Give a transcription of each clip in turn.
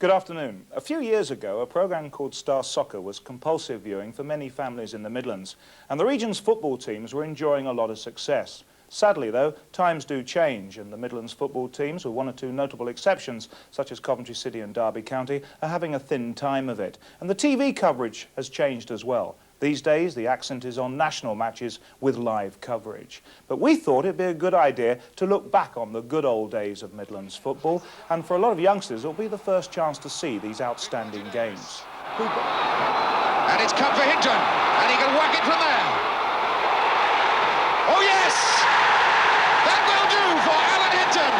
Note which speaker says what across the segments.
Speaker 1: Good afternoon. A few years ago, a programme called Star Soccer was compulsive viewing for many families in the Midlands, and the region's football teams were enjoying a lot of success. Sadly, though, times do change, and the Midlands football teams, with one or two notable exceptions, such as Coventry City and Derby County, are having a thin time of it. And the TV coverage has changed as well. These days, the accent is on national matches with live coverage. But we thought it'd be a good idea to look back on the good old days of Midlands football, and for a lot of youngsters, it'll be the first chance to see these outstanding games.
Speaker 2: And it's come for Hinton, and he can whack it from there. Oh yes! That will do for Alan Hinton!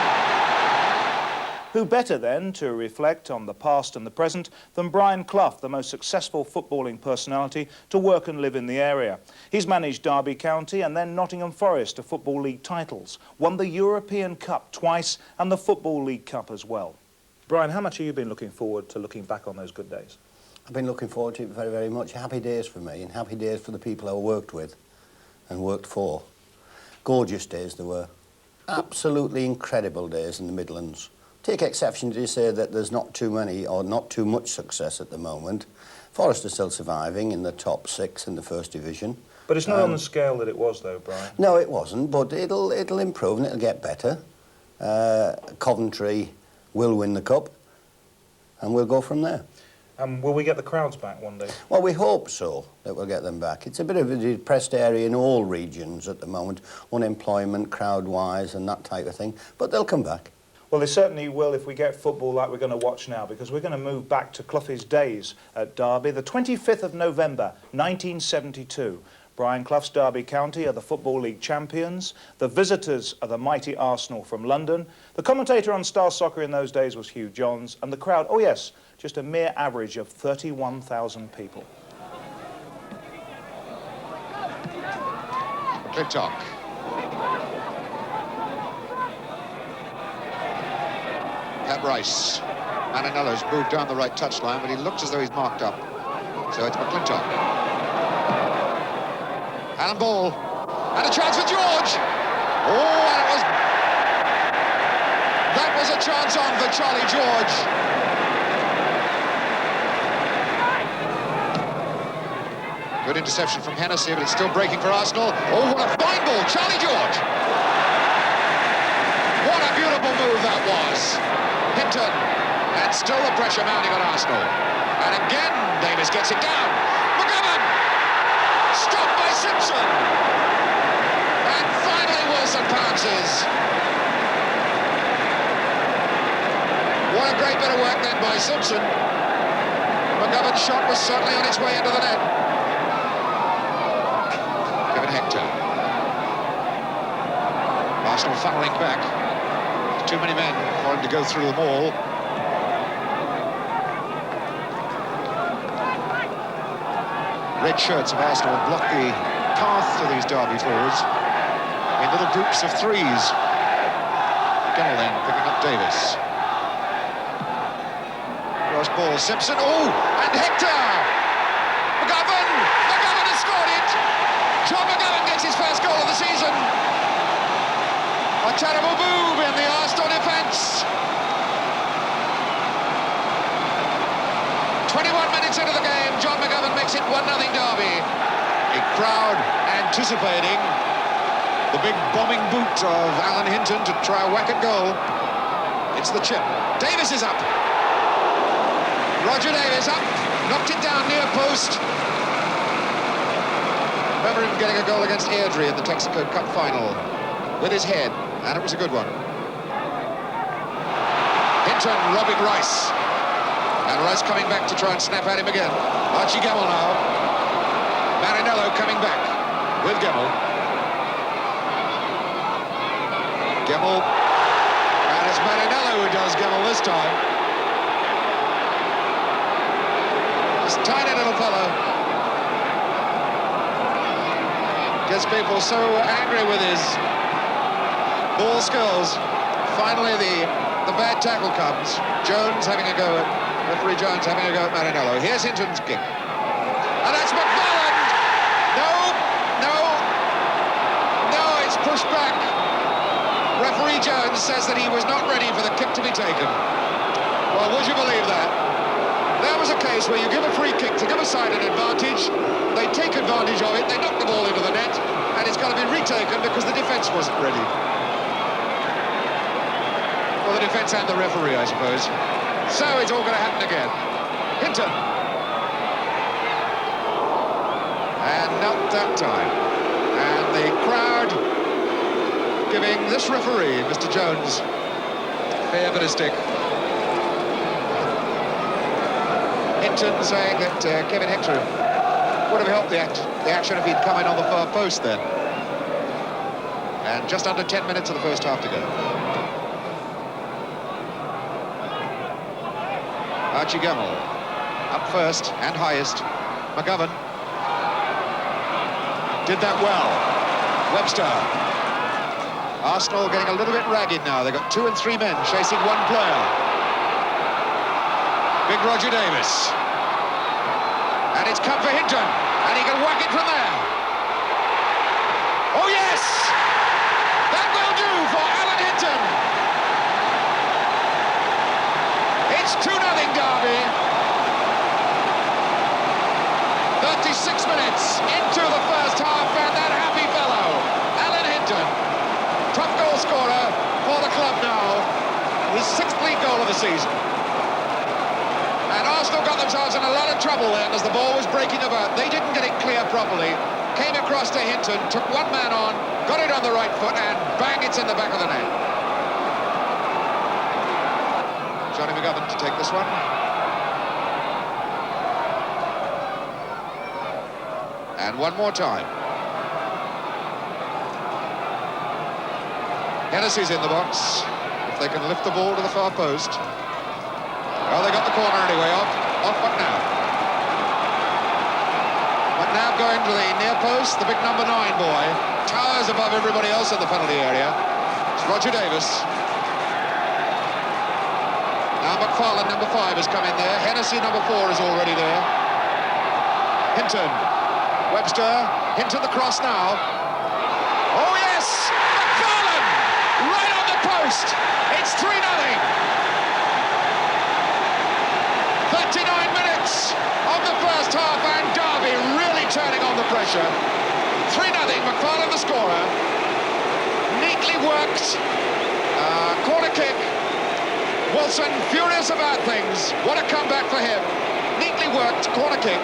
Speaker 1: Who better, then, to reflect on the past and the present than Brian Clough, the most successful footballing personality to work and live in the area. He's managed Derby County and then Nottingham Forest to Football League titles, won the European Cup twice and the Football League Cup as well. Brian, how much have you been looking forward to looking back on those good days?
Speaker 3: I've been looking forward to it very, very much. Happy days for me and happy days for the people I worked with and worked for. Gorgeous days they were. Absolutely incredible days in the Midlands. Take exception to you say that there's not too many or not too much success at the moment. Forest are still surviving in the top 6 in the First Division.
Speaker 1: But it's not on the scale that it was, though, Brian.
Speaker 3: No, it wasn't, but it'll improve and it'll get better. Coventry will win the Cup, and we'll go from there.
Speaker 1: Will we get the crowds back one day?
Speaker 3: Well, we hope so, that we'll get them back. It's a bit of a depressed area in all regions at the moment, unemployment, crowd-wise and that type of thing, but they'll come back.
Speaker 1: Well, they certainly will if we get football like we're going to watch now, because we're going to move back to Cloughies days at Derby, the 25th of November, 1972. Brian Clough's Derby County are the Football League champions. The visitors are the mighty Arsenal from London. The commentator on Star Soccer in those days was Hugh Johns, and the crowd, oh yes, just a mere average of 31,000 people.
Speaker 2: Clifton. Pat Rice. Maninello's moved down the right touchline, but he looks as though he's marked up. So it's McClintock. Alan Ball. And a chance for George. Oh, and that was a chance on for Charlie George. Good interception from Hennessy, but it's still breaking for Arsenal. Oh, what a fine ball, Charlie George. What a beautiful move that was. Hinton, and still the pressure mounting on Arsenal. And again, Davis gets it down. McGovern, stopped by Simpson. And finally Wilson pounces. What a great bit of work then by Simpson. McGovern's shot was certainly on its way into the net. Kevin Hector. Arsenal funneling back. Too many men for him to go through them all. Red shirts of Arsenal block the path to these Derby forwards in little groups of 3s. Gemmell then picking up Davis. Cross ball, Simpson, oh, and Hector! McGovern has scored it! John McGovern gets his first goal of the season. A terrible move in the Arsenal defence. 21 minutes into the game, John McGovern makes it 1-0 Derby. A crowd anticipating the big bombing boot of Alan Hinton to try a whack at goal. It's the chip. Davis is up. Roger Davis up, knocked it down near post. Remember him getting a goal against Airdrie in the Texaco Cup final with his head. And it was a good one. Hinton robbing Rice. And Rice coming back to try and snap at him again. Archie Gemmell now. Marinello coming back with Gemmell. Gemmell. And it's Marinello who does Gemmell this time. This tiny little fellow gets people so angry with his ball skills. Finally, the bad tackle comes. Jones having a go at, referee Jones having a go at Marinello. Here's Hinton's kick. And that's McFarland! No, it's pushed back. Referee Jones says that he was not ready for the kick to be taken. Well, would you believe that? There was a case where you give a free kick to give a side an advantage, they take advantage of it, they knock the ball into the net, and it's got to be retaken because the defence wasn't ready. Well, the defence and the referee, I suppose. So it's all going to happen again. Hinton. And not that time. And the crowd giving this referee, Mr. Jones, a fair bit of stick. Hinton saying that Kevin Hector would have helped the action if he'd come in on the far post then. And just under 10 minutes of the first half to go. Archie Gemmell up first and highest. McGovern did that well. Webster. Arsenal getting a little bit ragged now. They've got 2 and 3 men chasing one player. Big Roger Davis. And it's come for Hinton. And he can whack it from there. Oh, yes! That will do for Alan Hinton. It's 2-0 Derby. 36 minutes into the first half, and that happy fellow, Alan Hinton, top goal scorer for the club now, his 6th league goal of the season. And Arsenal got themselves in a lot of trouble then as the ball was breaking about. They didn't get it clear properly. Came across to Hinton, took one man on, got it on the right foot, and bang, it's in the back of the net. Johnny McGovern to take this one. And one more time. Hennessey's in the box. If they can lift the ball to the far post. Well, they got the corner anyway, off McNabb. McNabb going to the near post, the big number 9 boy. Towers above everybody else in the penalty area. It's Roger Davis. Now McFarlane, number 5, has come in there. Hennessey, number 4, is already there. Hinton. Webster. Hinton the cross now. Oh, yes! McFarlane! Right on the post! It's 3-0. 39 minutes of the first half, and Derby really turning on the pressure. 3-0, McFarlane the scorer. Neatly worked. Corner kick. Wilson furious about things. What a comeback for him. Neatly worked corner kick.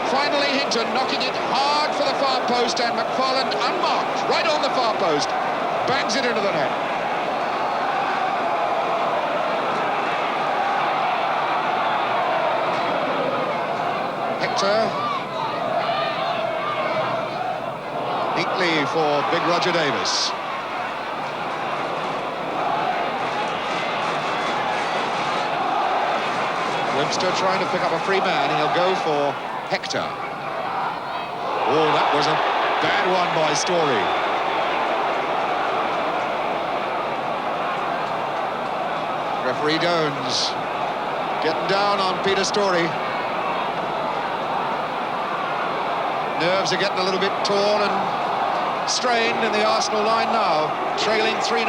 Speaker 2: Finally Hinton knocking it hard for the far post, and McFarlane unmarked right on the far post. Bangs it into the net. Hector. Neatly for big Roger Davis. Webster trying to pick up a free man. He'll go for Hector. Oh, that was a bad one by Story. Referee Jones getting down on Peter Story. Nerves are getting a little bit torn and strained in the Arsenal line now, trailing 3-0.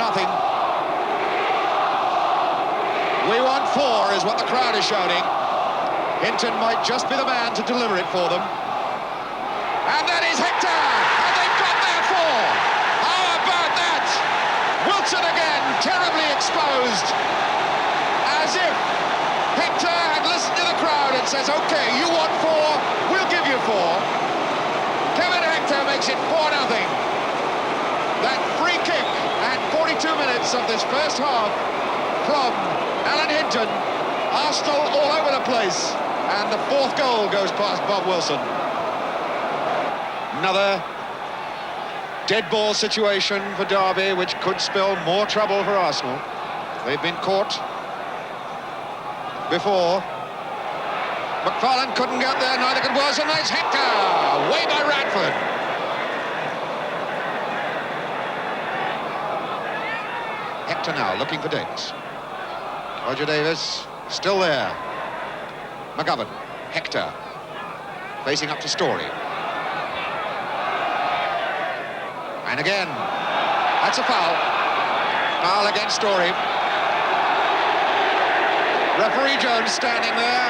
Speaker 2: We want 4 is what the crowd is shouting. Hinton might just be the man to deliver it for them. And that is Hector! And they've got their 4! How about that? Wilson again, terribly exposed. As if Hector had listened to the crowd and says, OK, you want 4, we'll give you 4. Kevin Hector makes it 4-0. That free kick at 42 minutes of this first half from Alan Hinton. Arsenal all over the place, and the 4th goal goes past Bob Wilson. Another dead ball situation for Derby, which could spell more trouble for Arsenal. They've been caught before. McFarlane couldn't get there, neither could Wilson. It's Hector, way by Radford. Hector now looking for Davis. Roger Davis, still there. McGovern, Hector, facing up to Story. And again, that's a foul. Foul against Story. Referee Jones standing there.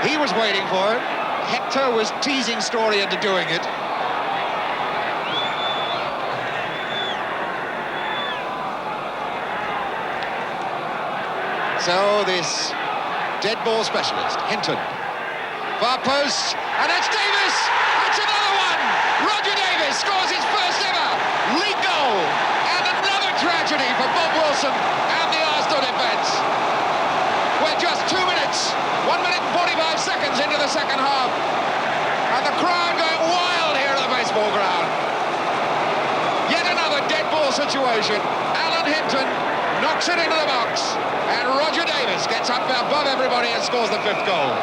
Speaker 2: He was waiting for it. Hector was teasing Story into doing it. So this dead ball specialist, Hinton. Far post, and that's Davis! That's another one! Roger Davis scores his first ever league goal! And another tragedy for Bob Wilson and the Arsenal defence. We're just 2 minutes, 1 minute and 45 seconds into the second half. And the crowd going wild here at the baseball ground. Yet another dead ball situation. Alan Hinton knocks it into the box. And Roger Davis gets up above everybody and scores the 5th goal.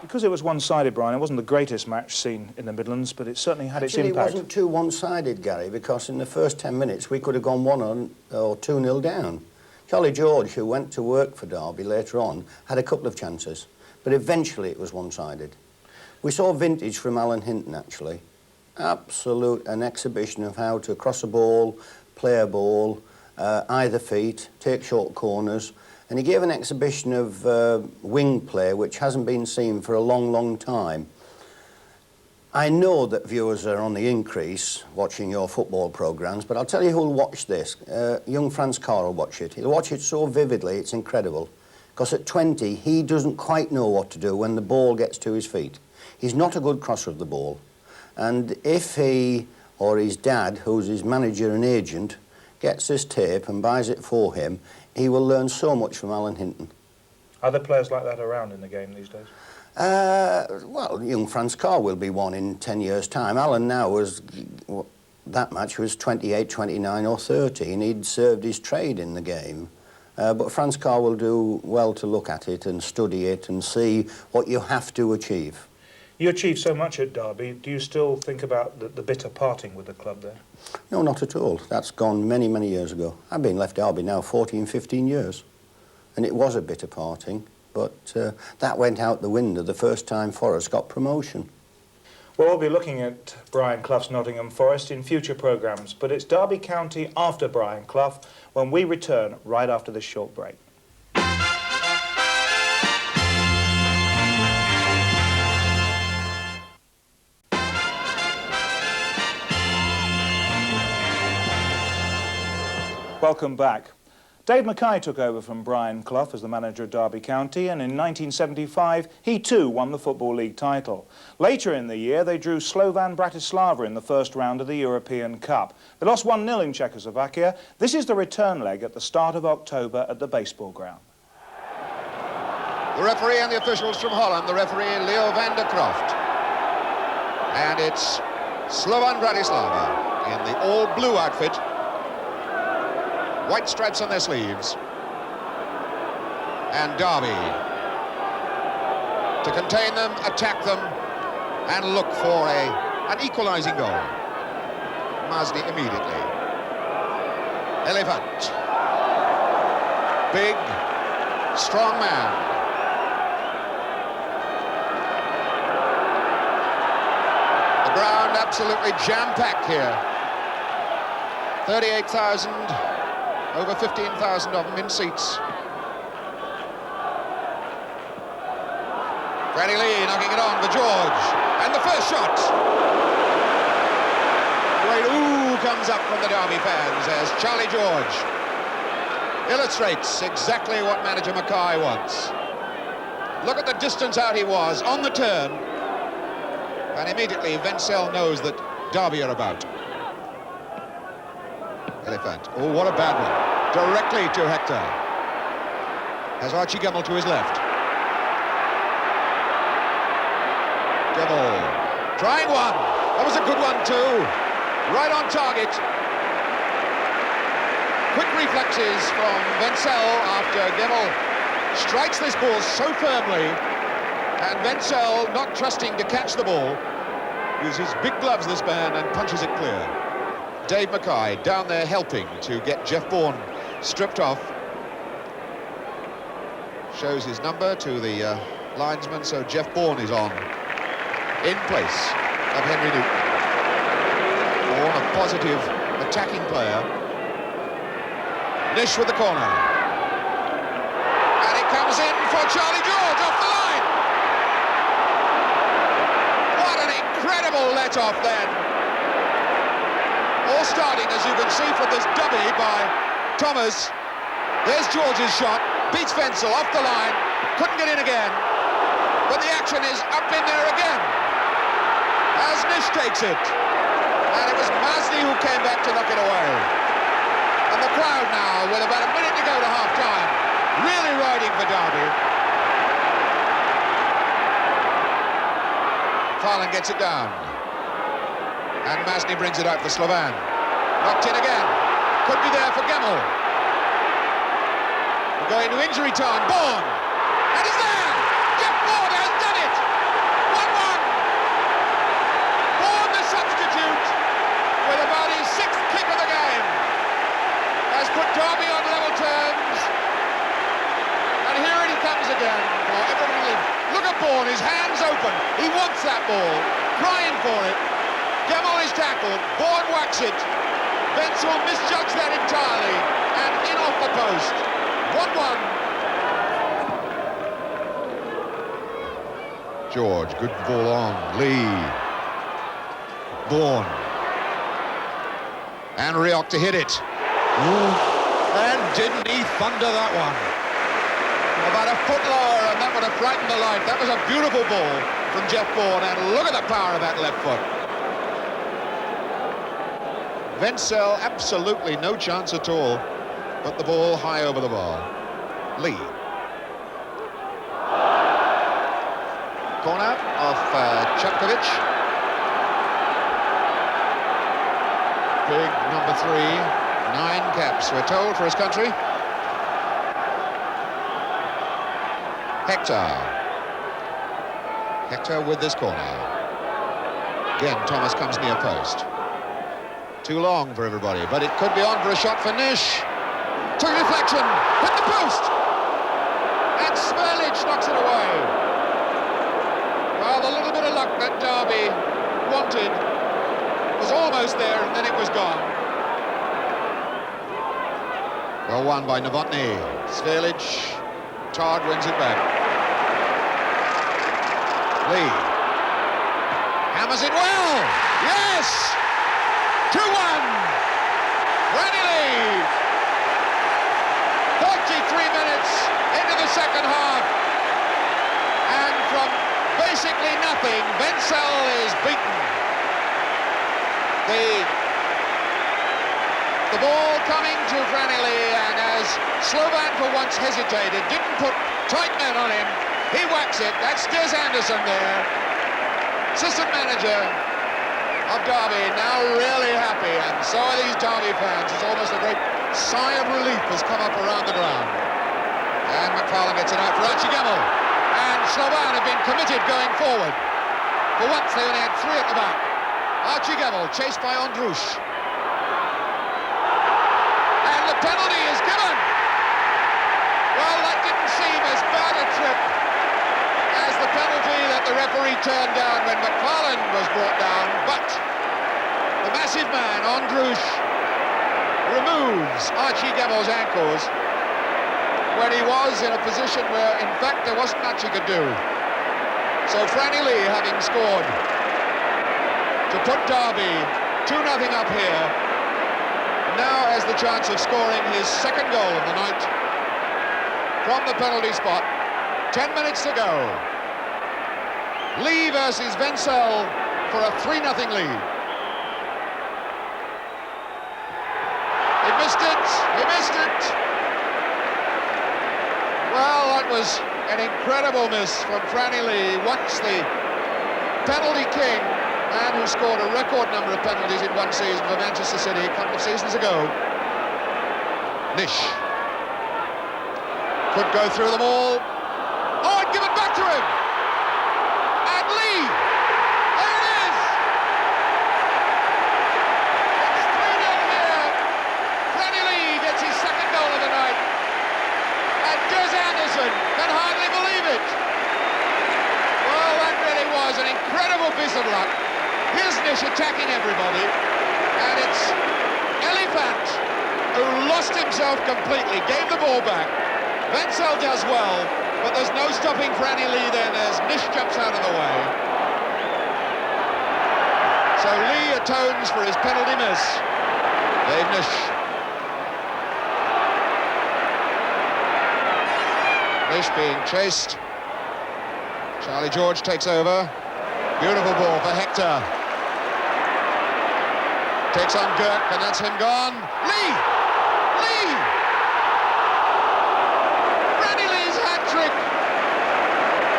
Speaker 1: Because it was one-sided, Brian, it wasn't the greatest match seen in the Midlands, but it certainly had its impact.
Speaker 3: It wasn't too one-sided, Gary, because in the first 10 minutes we could have gone 1-0 or 2-0 down. Charlie George, who went to work for Derby later on, had a couple of chances, but eventually it was one-sided. We saw vintage from Alan Hinton, actually. An exhibition of how to cross a ball, play a ball, either feet, take short corners, and he gave an exhibition of wing play which hasn't been seen for a long, long time. I know that viewers are on the increase watching your football programmes, but I'll tell you who'll watch this. Young Franz Carr will watch it. He'll watch it so vividly, it's incredible. Because at 20, he doesn't quite know what to do when the ball gets to his feet. He's not a good crosser of the ball. And if he, or his dad, who's his manager and agent, gets this tape and buys it for him, he will learn so much from Alan Hinton.
Speaker 1: Are there players like that around in the game these days?
Speaker 3: Well, young Franz Carr will be one in 10 years' time. Alan now was, that match was 28, 29 or 30, and he'd served his trade in the game. But Franz Carr will do well to look at it and study it and see what you have to achieve.
Speaker 1: You achieved so much at Derby. Do you still think about the bitter parting with the club there?
Speaker 3: No, not at all. That's gone many, many years ago. I've been left Derby now 14, 15 years. And it was a bitter parting, but that went out the window the first time Forest got promotion.
Speaker 1: Well, we'll be looking at Brian Clough's Nottingham Forest in future programmes, but it's Derby County after Brian Clough when we return right after this short break. Welcome back. Dave Mackay took over from Brian Clough as the manager of Derby County, and in 1975 he too won the Football League title. Later in the year they drew SBratislava in the first round of the European Cup. They lost 1-0 in Czechoslovakia. This is the return leg at the start of October at the baseball ground.
Speaker 2: The referee and the officials from Holland, the referee Leo van der Croft. And it's SBratislava in the all-blue outfit. White stripes on their sleeves. And Derby to contain them, attack them, and look for an equalising goal. Masdi immediately. Elephant. Big, strong man. The ground absolutely jam-packed here. 38,000. Over 15,000 of them in seats. Freddie Lee knocking it on for George. And the first shot. Great ooh comes up from the Derby fans as Charlie George illustrates exactly what manager Mackay wants. Look at the distance out he was on the turn. And immediately Wenzel knows that Derby are about. Elephant. Oh, what a bad one. Directly to Hector. Has Archie Gemmell to his left. Gemmell. Trying one. That was a good one too. Right on target. Quick reflexes from Wenzel after Gemmell strikes this ball so firmly. And Wenzel, not trusting to catch the ball, uses big gloves, this man, and punches it clear. Dave Mackay down there helping to get Jeff Bourne stripped off. Shows his number to the linesman, so Jeff Bourne is on in place of Henry Newton. Bourne, a positive attacking player. Nish with the corner. for Charlie George off the line. What an incredible let-off then. All starting, as you can see, from this dummy by Thomas. There's George's shot, beats Wenzel off the line, couldn't get in again. But the action is up in there again, as Nish takes it. And it was Masni who came back to knock it away. And the crowd now, with about a minute to go to half-time, really riding for Derby. Farland gets it down. And Masni brings it out for Slovan. Knocked in again. Could be there for Gemmell. We're going to injury time. Bourne. And he's there! Jeff Bourne has done it! 1-1. Bourne, the substitute, with about his 6th kick of the game, has put Derby on level terms. And here he comes again for everybody. Look at Bourne, his hands open. He wants that ball, crying for it. Gemmell is tackled, Bourne whacks it. Wenzel misjudged that entirely, and in off the post. 1-1. George, good ball on. Lee. Bourne. And Rioch to hit it. And didn't he thunder that one? About a foot lower, and that would have frightened the life. That was a beautiful ball from Jeff Bourne, and look at the power of that left foot. Wenzel, absolutely no chance at all, but the ball high over the bar. Lee. Corner off Chapkovic. Big number 3, 9 caps, we're told, for his country. Hector with this corner. Again, Thomas comes near post. Too long for everybody, but it could be on for a shot for Nish. Took a deflection, hit the post! And Smerlich knocks it away. Well, the little bit of luck that Derby wanted was almost there, and then it was gone. Well won by Novotny. Smerlich, Todd wins it back. Lee. Hammers it well! Yes! 2-1! Randy Lee! 33 minutes into the second half. And from basically nothing, Wenzel is beaten. The ball coming to Franny Lee, and as Slovan for once hesitated, didn't put tight men on him, he whacks it. That's Des Anderson there. Assistant manager of Derby, now really happy, and so are these Derby fans. It's almost a great sigh of relief has come up around the ground. And McFarlane gets it out for Archie Gemmell. And Slovan have been committed going forward. For once they only had 3 at the back. Archie Gemmell chased by Ondrush. And the penalty is given. Well, that didn't seem as bad a trip as the penalty that the referee turned down when McFarlane was brought down, but the massive man, Ondrush, removes Archie Gemmell's ankles when he was in a position where, in fact, there wasn't much he could do. So Franny Lee, having scored to put Derby 2-0 up here, now has the chance of scoring his 2nd goal of the night from the penalty spot. 10 minutes to go. Lee versus Wenzel for a 3-0 lead. He missed it, he missed it. Well, that was an incredible miss from Franny Lee. Once the penalty king, man who scored a record number of penalties in one season for Manchester City a couple of seasons ago. Nish. Could go through them all. Oh, and give it back to him! And Lee! There it is! It's 3-0 here. Franny Lee gets his 2nd goal of the night. And Des Anderson can hardly believe it. Well, that really was an incredible piece of luck. Here's Nish attacking everybody. And it's Elephant who lost himself completely, gave the ball back. Wenzel does well, but there's no stopping Franny Lee then as Nish jumps out of the way. So Lee atones for his penalty miss. Dave Nish. Nish being chased. Charlie George takes over. Beautiful ball for Hector. Takes on Girk, and that's him gone. Lee! Lee! Franny Lee's hat-trick!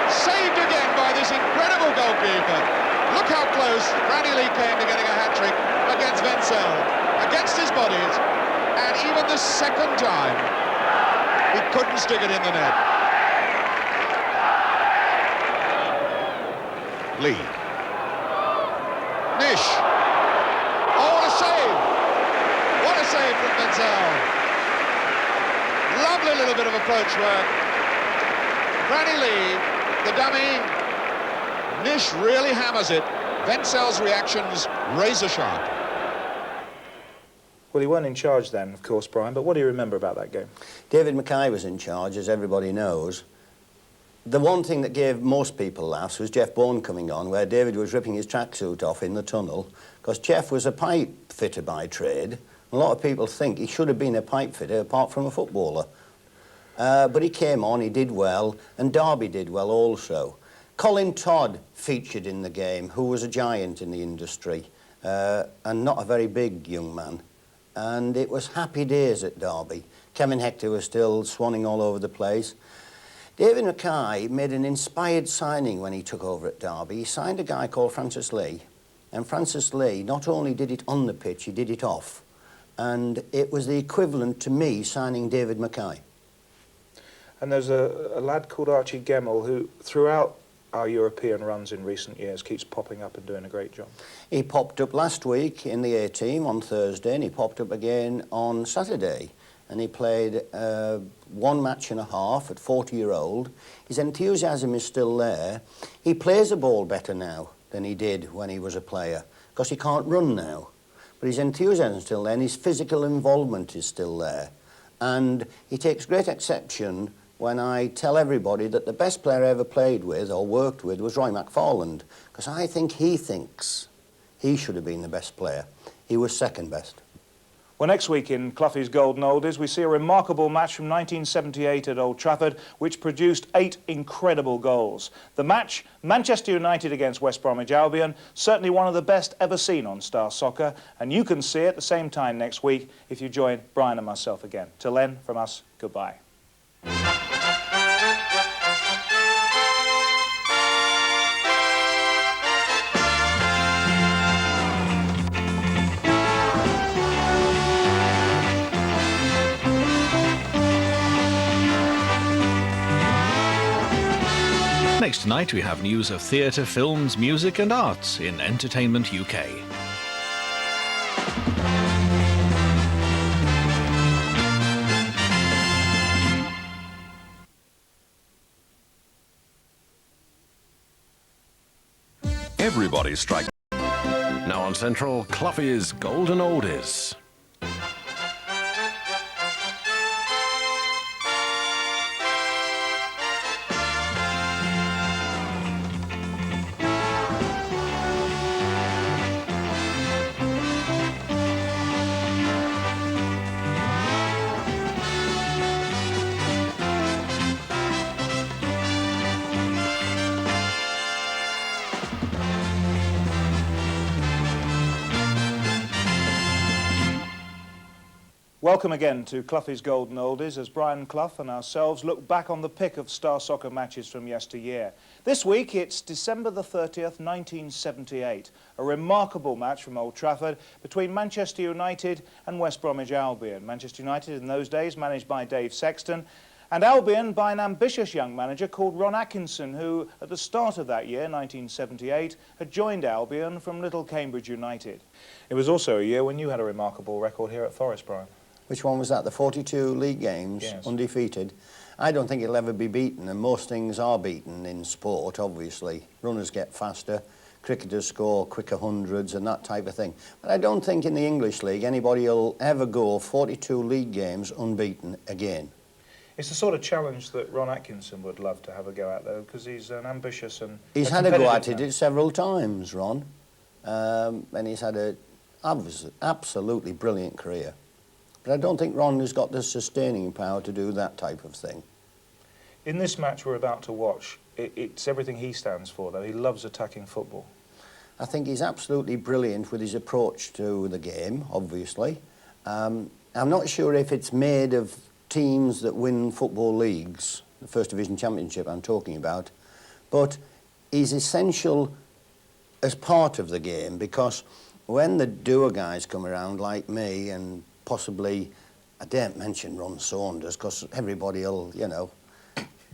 Speaker 2: Saved again by this incredible goalkeeper. Look how close Franny Lee came to getting a hat-trick against Wenzel, against his bodies, and even the second time, he couldn't stick it in the net. Lee. Nish. Oh, what a save! What a save from Wenzel. Lovely little bit of approach work. Franny Lee, the dummy. Nish really hammers it. Wenzel's reactions razor sharp.
Speaker 1: Well, he weren't in charge then, of course, Brian, but what do you remember about that game?
Speaker 3: David Mackay was in charge, as everybody knows. The one thing that gave most people laughs was Jeff Bourne coming on, where David was ripping his tracksuit off in the tunnel, because Jeff was a pipe fitter by trade. A lot of people think he should have been a pipe fitter apart from a footballer. But he came on, he did well, and Derby did well also. Colin Todd featured in the game, who was a giant in the industry, and not a very big young man. And it was happy days at Derby. Kevin Hector was still swanning all over the place. David Mackay made an inspired signing when he took over at Derby. He signed a guy called Francis Lee, and Francis Lee not only did it on the pitch, he did it off. And it was the equivalent to me signing David Mackay.
Speaker 1: And there's a lad called Archie Gemmell who, throughout our European runs in recent years, keeps popping up and doing a great job. He
Speaker 3: popped up last week in the A-team on Thursday, and he popped up again on Saturday. And he played 1 match and a half at 40-year-old. His enthusiasm is still there. He plays the ball better now than he did when he was a player, because he can't run now. But his enthusiasm is still there, and his physical involvement is still there. And he takes great exception when I tell everybody that the best player I ever played with or worked with was Roy McFarland, because I think he thinks he should have been the best player. He was second best.
Speaker 1: Well, next week in Cloughies Golden Oldies, we see a remarkable match from 1978 at Old Trafford, which produced 8 incredible goals. The match, Manchester United against West Bromwich Albion, certainly one of the best ever seen on Star Soccer, and you can see it at the same time next week if you join Brian and myself again. Till then, from us, goodbye.
Speaker 4: Next tonight we have news of theatre, films, music and arts in Entertainment UK.
Speaker 5: Everybody strikes.
Speaker 4: Now on Central, Cloughies Golden Oldies.
Speaker 1: Welcome again to Cloughies Golden Oldies as Brian Clough and ourselves look back on the pick of Star Soccer matches from yesteryear. This week it's December the 30th, 1978, a remarkable match from Old Trafford between Manchester United and West Bromwich Albion. Manchester United in those days managed by Dave Sexton, and Albion by an ambitious young manager called Ron Atkinson, who at the start of that year, 1978, had joined Albion from Little Cambridge United. It was also a year when you had a remarkable record here at Forest, Brian.
Speaker 3: Which one was that? The 42 league games,
Speaker 1: yes.
Speaker 3: Undefeated. I don't think it'll ever be beaten, and most things are beaten in sport, obviously. Runners get faster, cricketers score quicker hundreds and that type of thing. But I don't think in the English League anybody will ever go 42 league games unbeaten again.
Speaker 1: It's the sort of challenge that Ron Atkinson would love to have a go at, though, because he's an ambitious and
Speaker 3: He's had a go at it several times, Ron, and he's had a absolutely brilliant career. But I don't think Ron has got the sustaining power to do that type of thing.
Speaker 1: In this match we're about to watch, it's everything he stands for, though. He loves attacking football.
Speaker 3: I think he's absolutely brilliant with his approach to the game, obviously. I'm not sure if it's made of teams that win football leagues, the First Division Championship I'm talking about, but he's essential as part of the game, because when the doer guys come around like me, and possibly, I daren't mention Ron Saunders, because everybody will, you know,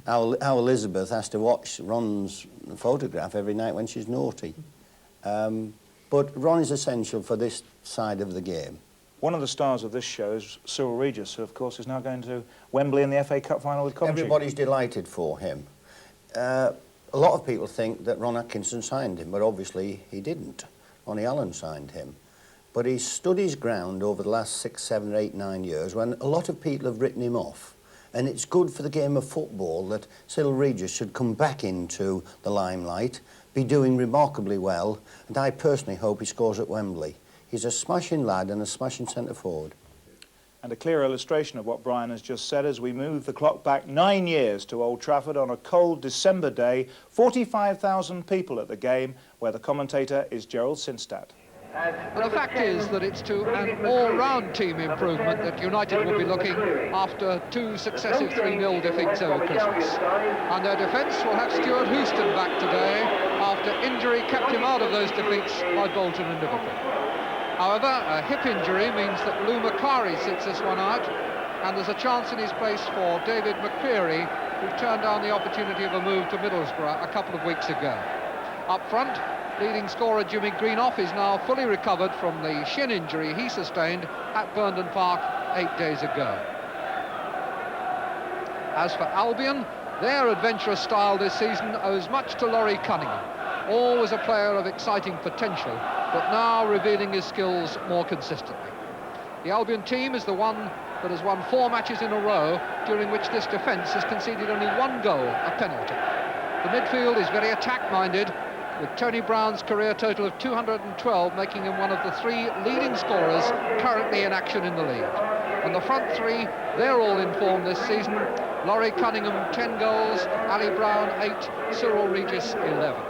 Speaker 3: how Elizabeth has to watch Ron's photograph every night when she's naughty. But Ron is essential for this side of the game.
Speaker 1: One of the stars of this show is Cyril Regis, who, of course, is now going to Wembley in the FA Cup final with Coventry.
Speaker 3: Everybody's delighted for him. A lot of people think that Ron Atkinson signed him, but obviously he didn't. Ronnie Allen signed him. But he's stood his ground over the last 6, 7, 8, 9 years when a lot of people have written him off. And it's good for the game of football that Cyril Regis should come back into the limelight, be doing remarkably well, and I personally hope he scores at Wembley. He's a smashing lad and a smashing centre-forward.
Speaker 1: And a clear illustration of what Brian has just said as we move the clock back 9 years to Old Trafford on a cold December day, 45,000 people at the game, where the commentator is Gerald Sinstad.
Speaker 6: But the fact is that it's to an all-round team improvement that United will be looking after 2 successive 3-0 defeats over Christmas. And their defence will have Stuart Houston back today after injury kept him out of those defeats by Bolton and Liverpool. However, a hip injury means that Lou Macari sits this one out, and there's a chance in his place for David McCreary, who turned down the opportunity of a move to Middlesbrough a couple of weeks ago. Up front, leading scorer Jimmy Greenough is now fully recovered from the shin injury he sustained at Burnden Park 8 days ago. As for Albion, their adventurous style this season owes much to Laurie Cunningham. Always a player of exciting potential, but now revealing his skills more consistently. The Albion team is the one that has won 4 matches in a row, during which this defence has conceded only 1 goal, a penalty. The midfield is very attack-minded, with Tony Brown's career total of 212 making him one of the 3 leading scorers currently in action in the league. And the front 3, they're all in form this season. Laurie Cunningham, 10 goals, Ali Brown, 8, Cyril Regis, 11.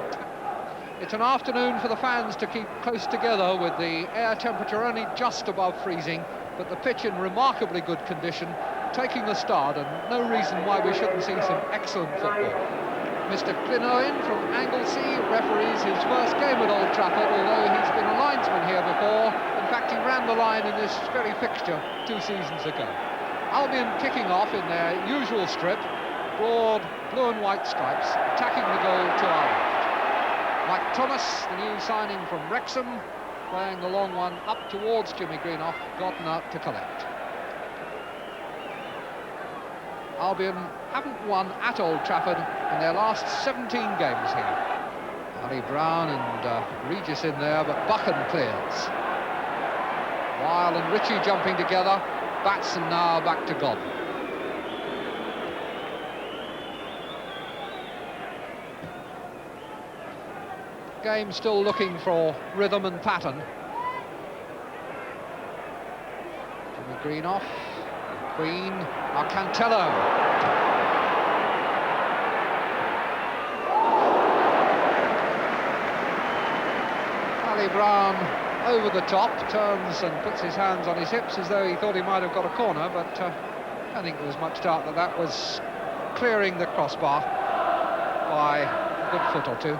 Speaker 6: It's an afternoon for the fans to keep close together, with the air temperature only just above freezing, but the pitch in remarkably good condition, taking the start, and no reason why we shouldn't see some excellent football. Mr. Clinoin from Anglesey referees his first game at Old Trafford, although he's been a linesman here before. In fact, he ran the line in this very fixture 2 seasons ago. Albion kicking off in their usual strip, broad blue and white stripes, attacking the goal to our left. Mike Thomas, the new signing from Wrexham, playing the long one up towards Jimmy Greenough, gotten out to collect. Albion haven't won at Old Trafford in their last 17 games here. Ali Brown and Regis in there, but Buchan clears. Weil and Ritchie jumping together. Batson now back to Godden. Game still looking for rhythm and pattern. Jimmy Greenoff, Queen, Alcantello. Ali Brown over the top, turns and puts his hands on his hips as though he thought he might have got a corner, but I don't think there was much doubt that that was clearing the crossbar by a good foot or two.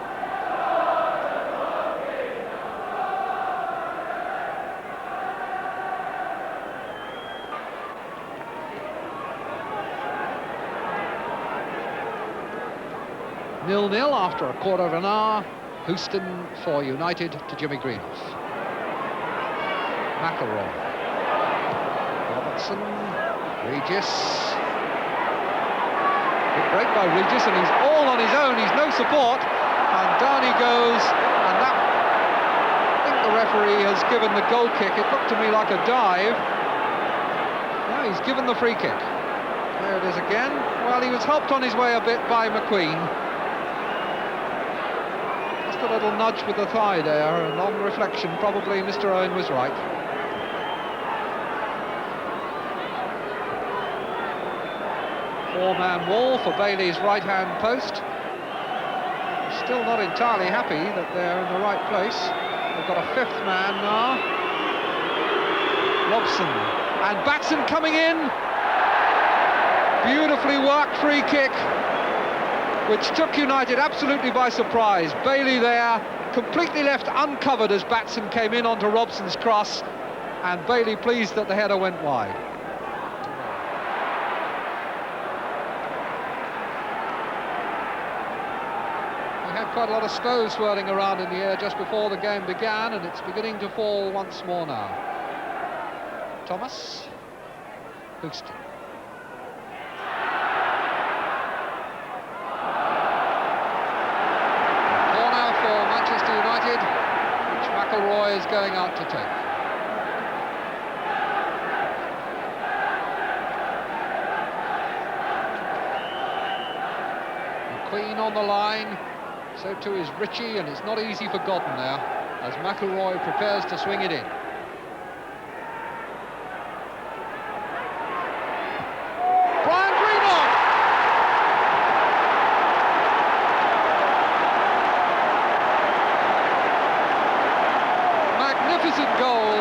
Speaker 6: Nil-nil after a quarter of an hour. Houston for United to Jimmy Greenoff. McElroy. Robertson. Regis. Good break by Regis, and he's all on his own. He's no support. And down he goes. And that, I think the referee has given the goal kick. It looked to me like a dive. No, he's given the free kick. There it is again. Well, he was helped on his way a bit by McQueen. Just a little nudge with the thigh there, and on reflection, probably Mr. Owen was right. Four-man wall for Bailey's right-hand post. Still not entirely happy that they're in the right place. They've got a fifth man now. Robson. And Batson coming in. Beautifully worked free kick, which took United absolutely by surprise. Bailey there, completely left uncovered as Batson came in onto Robson's cross, and Bailey pleased that the header went wide. Quite a lot of snow swirling around in the air just before the game began, and it's beginning to fall once more now. Thomas. Houston. Corner for Manchester United, which McElroy is going out to take. McQueen on the line. So too is Ritchie, and it's not easy for Godden now, as McElroy prepares to swing it in. Brian Greenough! Magnificent goal.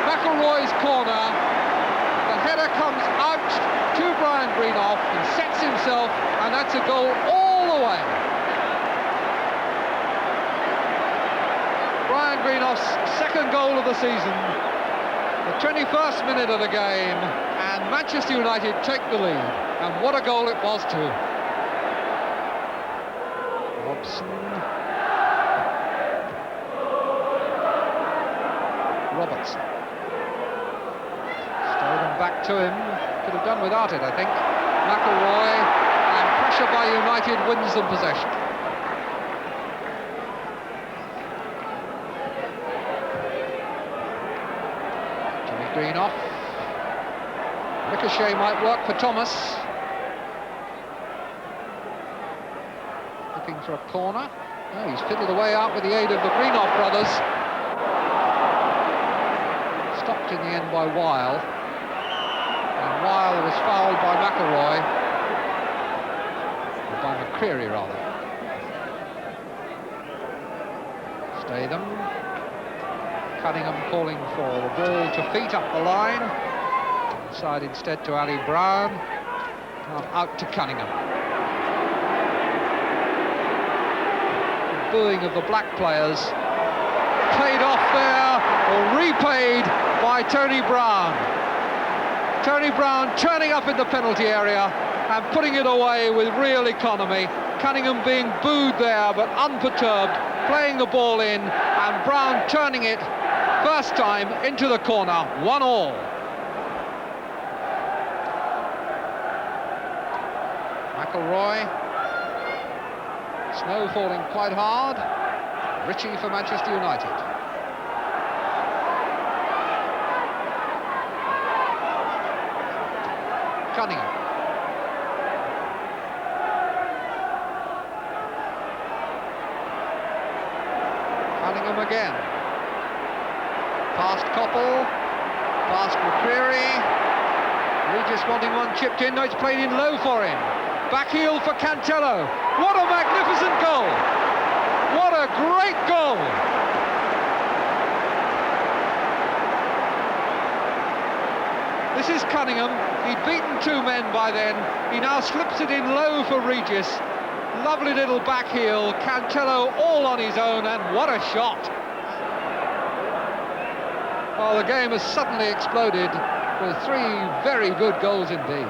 Speaker 6: McElroy's corner. The header comes out to Brian Greenough and sets himself, and that's a goal all the way. Brian Greenoff's second goal of the season, the 21st minute of the game, and Manchester United take the lead. And what a goal it was too. Robson. Robertson. Stolen back to him. Could have done without it, I think. McElroy, and pressure by United wins them possession. Greenough. Ricochet might work for Thomas. Looking for a corner. Oh, he's fiddled away out with the aid of the Greenoff brothers. Stopped in the end by Weil. And Weil was fouled by McElroy. Or by McCreary, rather. Statham. Cunningham calling for the ball to feet up the line. Inside instead to Ali Brown. Now out to Cunningham. The booing of the black players. Paid off there, or repaid by Tony Brown. Tony Brown turning up in the penalty area and putting it away with real economy. Cunningham being booed there, but unperturbed, playing the ball in, and Brown turning it first time into the corner, 1-1. McElroy. Snow falling quite hard. Ritchie for Manchester United. Cunningham. Cunningham again. Past Koppel, past McCreary. Regis wanting one chipped in. No, it's played in low for him. Back heel for Cantello. What a magnificent goal! What a great goal! This is Cunningham. He'd beaten two men by then. He now slips it in low for Regis. Lovely little back heel. Cantello all on his own, and what a shot! Well, the game has suddenly exploded with three very good goals indeed.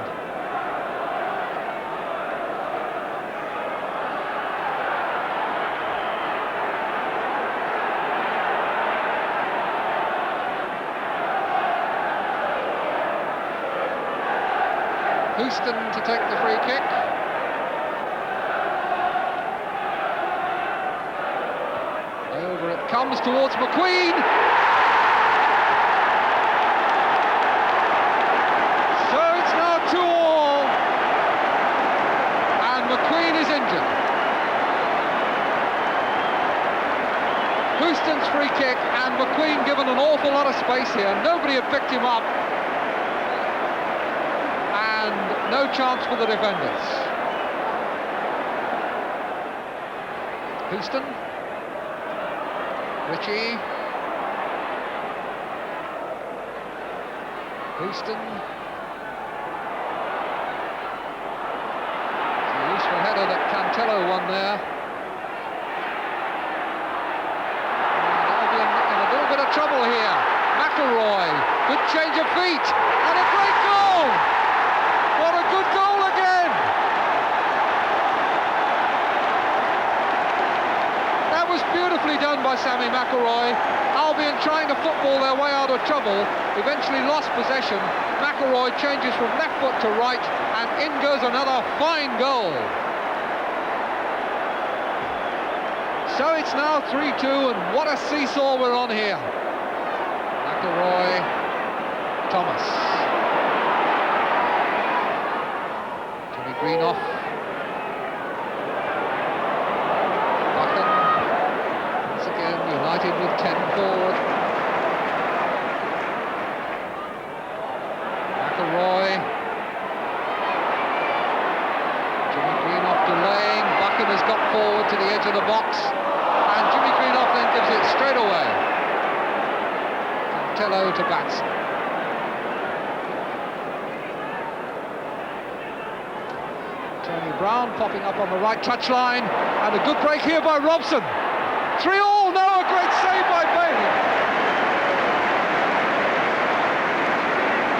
Speaker 6: Houston to take the free kick. Over it comes towards McQueen. So it's now 2-2. Houston's free kick, and McQueen given an awful lot of space here. Nobody had picked him up. And no chance for the defenders. Houston. Ritchie. Houston. It's a useful header that Cantello won there. Trouble here. McElroy, good change of feet, and a great goal! What a good goal again! That was beautifully done by Sammy McElroy. Albion trying to football their way out of trouble, eventually lost possession. McElroy changes from left foot to right, and in goes another fine goal. So it's now 3-2, and what a seesaw we're on here. McElroy, Thomas. Jimmy Greenough. Buchan. Once again, United with 10 forward. McElroy. Jimmy Greenough delaying. Buchan has got forward to the edge of the box. And Jimmy Greenough then gives it straight away. Cantello to Batson. Tony Brown popping up on the right touchline, and a good break here by Robson. 3-3, now a great save by Bailey.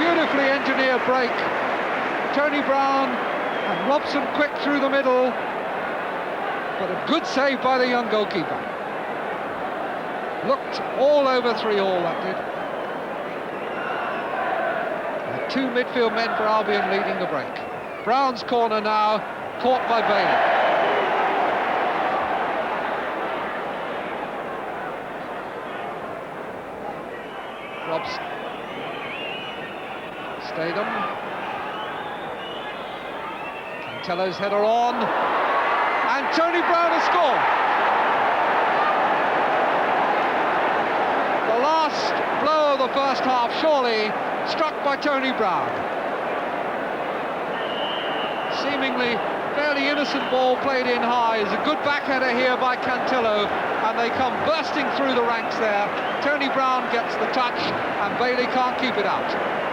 Speaker 6: Beautifully engineered break. Tony Brown and Robson quick through the middle, but a good save by the young goalkeeper. Looked all over 3-3, that did. Two midfield men for Albion leading the break. Brown's corner now, caught by Bailey. Robson. Statham. Cantello's header on. And Tony Brown has scored. The last blow of the first half, surely, struck by Tony Brown. Seemingly fairly innocent ball played in high. Is a good backheader here by Cantello, and they come bursting through the ranks there. Tony Brown gets the touch, and Bailey can't keep it out.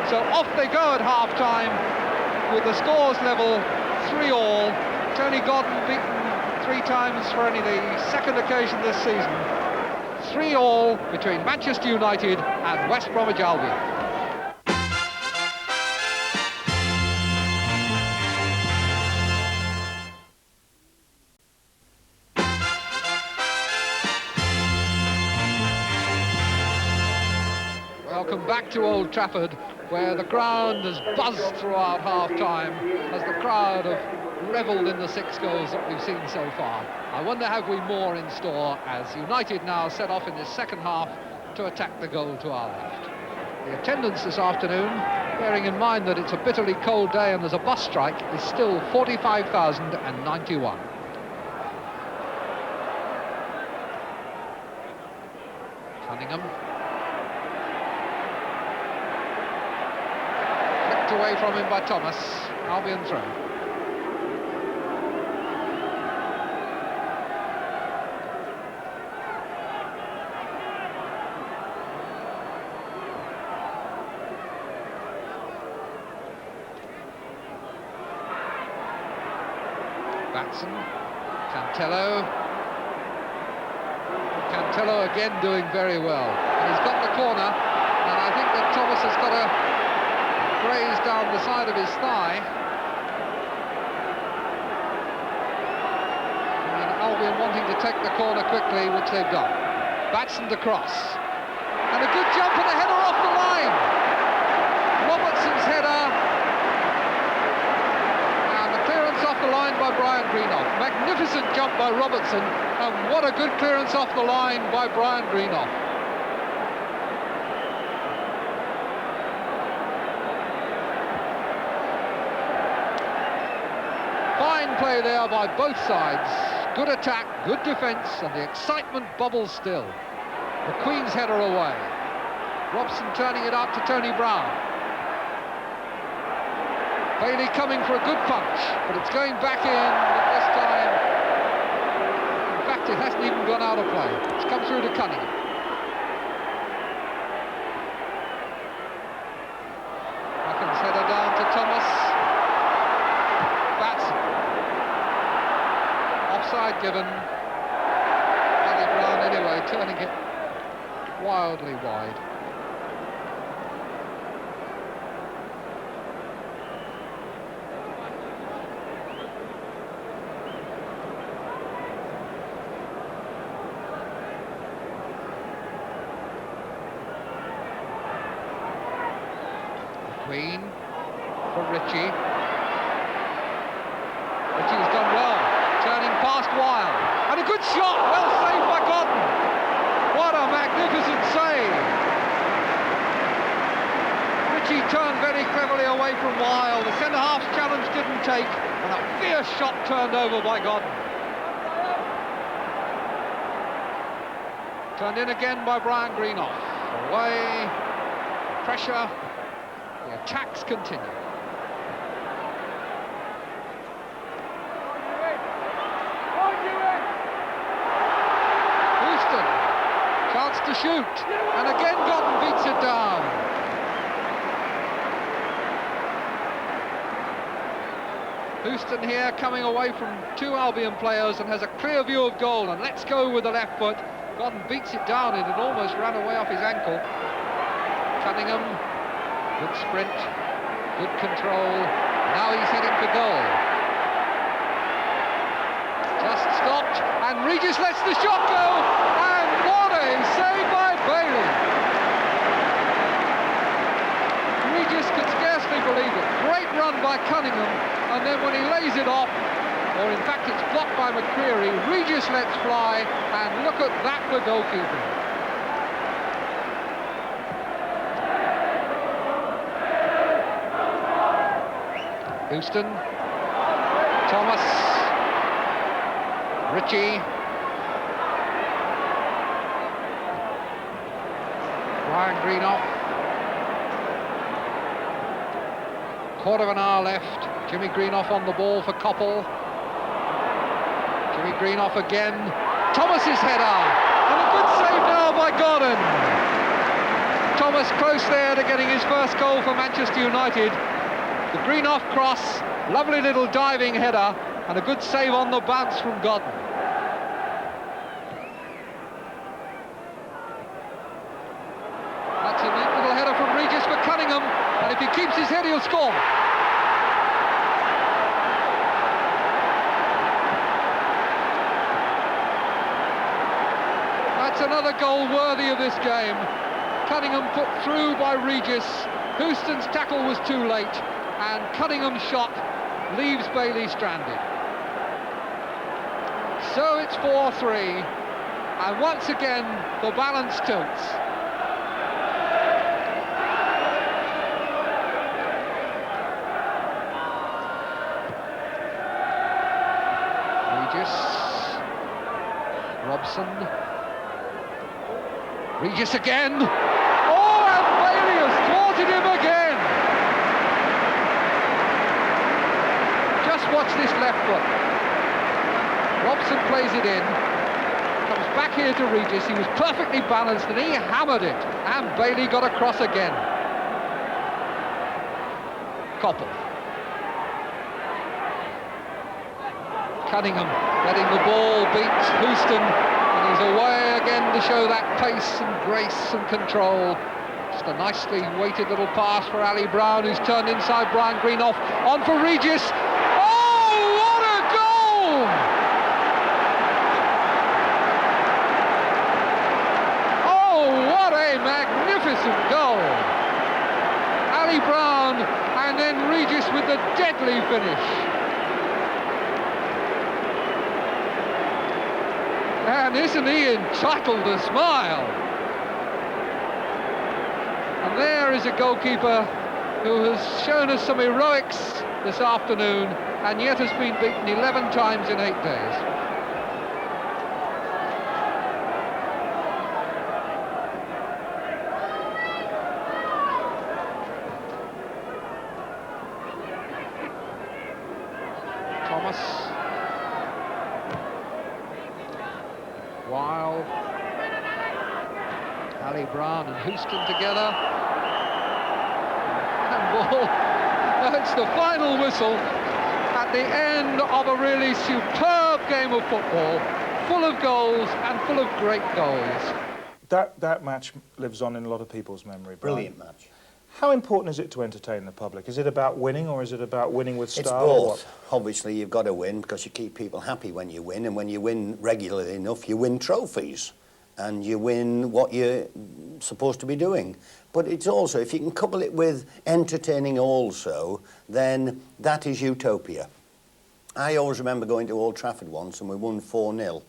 Speaker 6: So off they go at half-time with the scores level 3-3. Tony Godden beaten 3 times for only the second occasion this season. 3-3 between Manchester United and West Bromwich Albion. Welcome back to Old Trafford, where the ground has buzzed throughout half-time as the crowd have revelled in the 6 goals that we've seen so far. I wonder have we more in store as United now set off in this second half to attack the goal to our left. The attendance this afternoon, bearing in mind that it's a bitterly cold day and there's a bus strike, is still 45,091. Cunningham. Away from him by Thomas. Albion throw. Batson. Cantello. Cantello again doing very well. And he's got the corner, and I think that Thomas has got a graze down the side of his thigh. And Albion wanting to take the corner quickly, which they've done. Batson to cross. And a good jump and a header off the line. Robertson's header. And the clearance off the line by Brian Greenough. Magnificent jump by Robertson. And what a good clearance off the line by Brian Greenough. Play there by both sides. Good attack, good defence, and the excitement bubbles still. McQueen's header away. Robson turning it out to Tony Brown. Bailey coming for a good punch, but it's going back in, but this time, in fact, it hasn't even gone out of play. It's come through to Cunningham. Huckins header down to Thomas. Batson. Offside given. Tony Brown anyway, turning it wildly wide. McQueen for Ritchie. Ritchie's done well, turning past Wilde. And a good shot, well saved by Godden. What a magnificent save! Ritchie turned very cleverly away from Wilde. The centre-half's challenge didn't take, and a fierce shot turned over by Godden. Turned in again by Brian Greenough. Away, pressure, the attacks continue. Houston, chance to shoot, and again Godden beats it down. Houston here coming away from two Albion players and has a clear view of goal, and let's go with the left foot. Godden beats it down, it had almost ran away off his ankle. Cunningham, good sprint, good control, now he's heading for goal. Just stopped, and Regis lets the shot go, and what a save by Bailey! Regis could scarcely believe it. Great run by Cunningham, and then when he lays it off, or in fact it's blocked by McCreary, Regis lets fly, and look at that for goalkeeping. Houston, Thomas, Ritchie, Brian Greenough. Quarter of an hour left. Jimmy Greenough on the ball for Koppel. Jimmy Greenough again. Thomas's header, and a good save now by Gordon. Thomas close there to getting his first goal for Manchester United. The Greenough cross, lovely little diving header, and a good save on the bounce from Godden. That's a neat little header from Regis for Cunningham, and if he keeps his head, he'll score. That's another goal worthy of this game. Cunningham put through by Regis. Houston's tackle was too late, and Cunningham's shot leaves Bailey stranded. So it's 4-3, and once again the balance tilts. Regis, Robson, Regis again. Oh, and Bailey has thwarted him again. Just watch this left foot. Robson plays it in, comes back here to Regis. He was perfectly balanced and he hammered it, and Bailey got across again. Koppel. Cunningham letting the ball beat Houston, and he's away again to show that pace and grace and control. Just a nicely weighted little pass for Ali Brown, who's turned inside Brian Greenough. On for Regis. Oh, what a goal! Oh, what a magnificent goal! Ali Brown, and then Regis with the deadly finish. And isn't he entitled to smile? And there is a goalkeeper who has shown us some heroics this afternoon, and yet has been beaten 11 times in 8 days. Wild. Ali Brown and Houston together. Handball. It's the final whistle at the end of a really superb game of football, full of goals and full of great goals.
Speaker 1: That match lives on in a lot of people's memory, Brian.
Speaker 3: Brilliant match.
Speaker 1: How important is it to entertain the public? Is it about winning, or is it about winning with style?
Speaker 3: It's
Speaker 1: or what?
Speaker 3: both. Obviously, you've got to win because you keep people happy when you win, and when you win regularly enough, you win trophies, and you win what you're supposed to be doing. But it's also, if you can couple it with entertaining also, then that is utopia. I always remember going to Old Trafford once, and we won 4-0.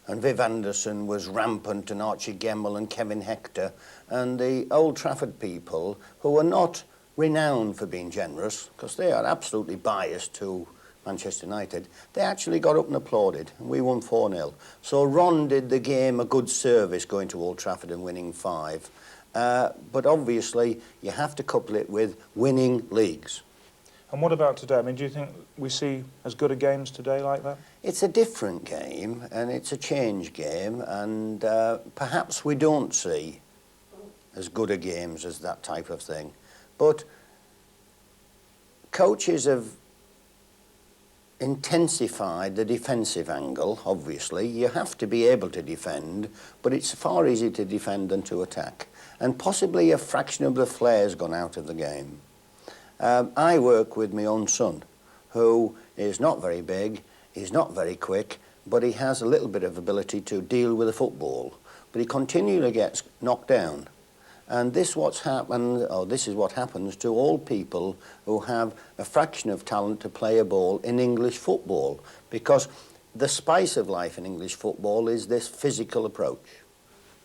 Speaker 3: And Viv Anderson was rampant, and Archie Gemmell and Kevin Hector, and the Old Trafford people, who were not renowned for being generous, because they are absolutely biased to Manchester United, they actually got up and applauded, and we won 4-0. So Ron did the game a good service going to Old Trafford and winning 5. But obviously, you have to couple it with winning leagues.
Speaker 1: And what about today? I mean, do you think we see as good a games today like that?
Speaker 3: It's a different game, and it's a change game, and perhaps we don't see as good a games as that type of thing. But coaches have intensified the defensive angle, obviously. You have to be able to defend, but it's far easier to defend than to attack. And possibly a fraction of the flair's gone out of the game. I work with my own son, who is not very big, he's not very quick, but he has a little bit of ability to deal with a football. But he continually gets knocked down. And this is what happens to all people who have a fraction of talent to play a ball in English football, because the spice of life in English football is this physical approach.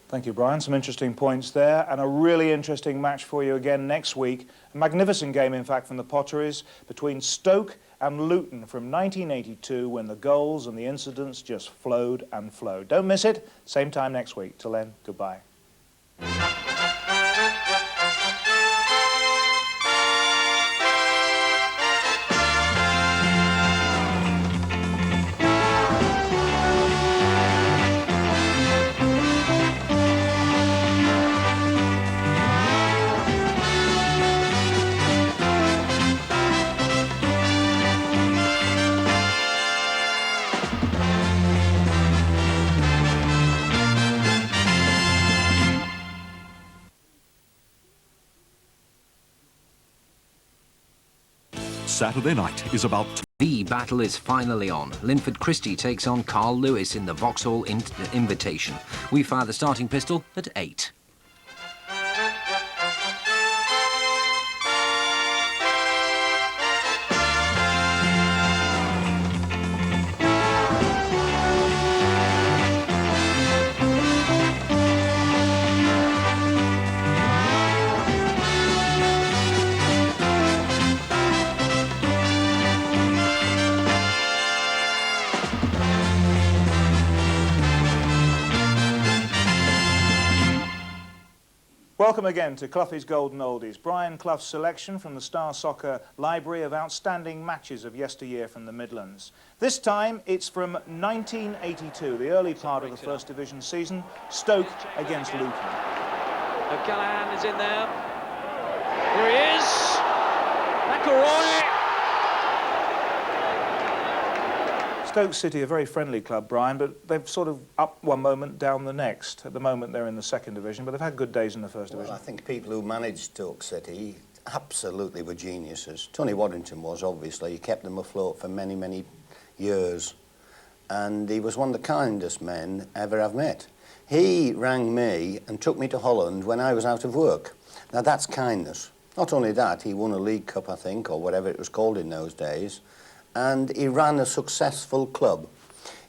Speaker 1: Thank you, Brian. Some interesting points there, and a really interesting match for you again next week. A magnificent game, in fact, from the Potteries between Stoke and Luton from 1982, when the goals and the incidents just flowed and flowed. Don't miss it. Same time next week. Till then, goodbye.
Speaker 5: Saturday night is about...
Speaker 7: The battle is finally on. Linford Christie takes on Carl Lewis in the Vauxhall Invitation. We fire the starting pistol at 8.
Speaker 1: Welcome again to Cloughies Golden Oldies. Brian Clough's selection from the Star Soccer Library of outstanding matches of yesteryear from the Midlands. This time it's from 1982, the early part of the First Division season, Stoke against Luton.
Speaker 8: O'Callaghan is in there. Here he is. McElroy.
Speaker 1: Stoke City, a very friendly club, Brian, but they've sort of up one moment, down the next. At the moment they're in the second division, but they've had good days in the first division.
Speaker 3: I think people who managed Stoke City absolutely were geniuses. Tony Waddington was, obviously. He kept them afloat for many, many years. And he was one of the kindest men ever I've met. He rang me and took me to Holland when I was out of work. Now, that's kindness. Not only that, he won a League Cup, I think, or whatever it was called in those days. And he ran a successful club.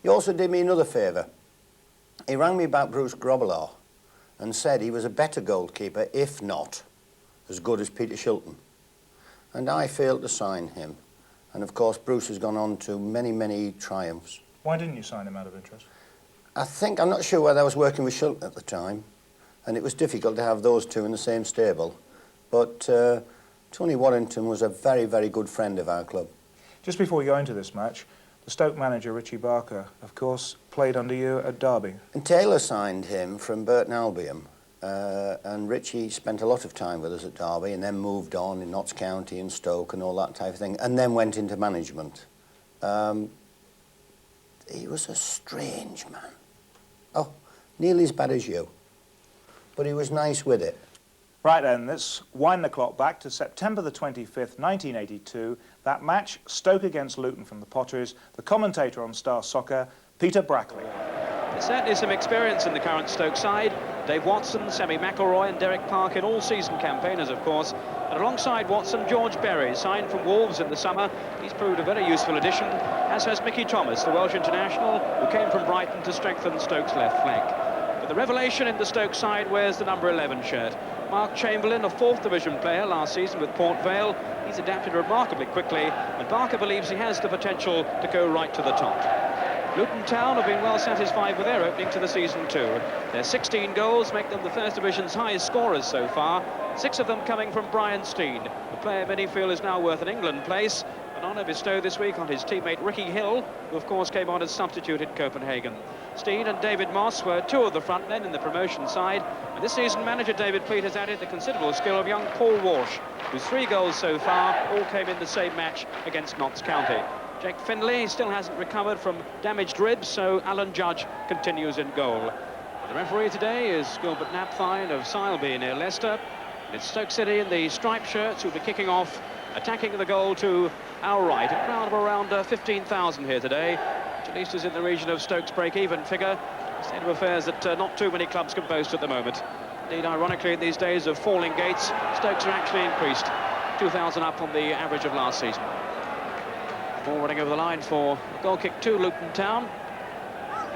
Speaker 3: He also did me another favour. He rang me about Bruce Grobbelaar and said he was a better goalkeeper, if not as good as Peter Shilton. And I failed to sign him. And of course, Bruce has gone on to many, many triumphs.
Speaker 1: Why didn't you sign him out of interest?
Speaker 3: I'm not sure whether I was working with Shilton at the time, and it was difficult to have those two in the same stable. But Tony Waddington was a very, very good friend of our club.
Speaker 1: Just before we go into this match, The Stoke manager, Richie Barker, of course, played under you at Derby.
Speaker 3: And Taylor signed him from Burton Albion, and Richie spent a lot of time with us at Derby and then moved on in Notts County and Stoke and all that type of thing, and then went into management. He was a strange man. Oh, nearly as bad as you. But he was nice with it.
Speaker 1: Right then, let's wind the clock back to September the 25th, 1982. That match, Stoke against Luton from the Potteries. The commentator on Star Soccer, Peter Brackley.
Speaker 8: There's certainly some experience in the current Stoke side. Dave Watson, Sammy McElroy and Derek Park in all-season campaigners, of course. And alongside Watson, George Berry, signed from Wolves in the summer. He's proved a very useful addition, as has Mickey Thomas, the Welsh international, who came from Brighton to strengthen Stoke's left flank. But the revelation in the Stoke side wears the number 11 shirt. Mark Chamberlain, a 4th division player last season with Port Vale. He's adapted remarkably quickly, and Barker believes he has the potential to go right to the top. Luton Town have been well satisfied with their opening to the season too. Their 16 goals make them the First Division's highest scorers so far, 6 of them coming from Brian Steen, a player many feel is now worth an England place, an honour bestowed this week on his teammate Ricky Hill, who of course came on as substitute in Copenhagen. Steen and David Moss were 2 of the front men in the promotion side, and this season manager David Pleat has added the considerable skill of young Paul Walsh, whose 3 goals so far all came in the same match against Notts County. Jake Findlay still hasn't recovered from damaged ribs, so Alan Judge continues in goal. The referee today is Gilbert Napthine of Sileby near Leicester. And it's Stoke City in the striped shirts who'll be kicking off, attacking the goal to our right. A crowd of around 15,000 here today, which at least is in the region of Stoke's break-even figure. A state of affairs that not too many clubs can boast at the moment. Indeed, ironically, in these days of falling gates, Stokes are actually increased 2,000 up on the average of last season. Ball running over the line for a goal kick to Luton Town.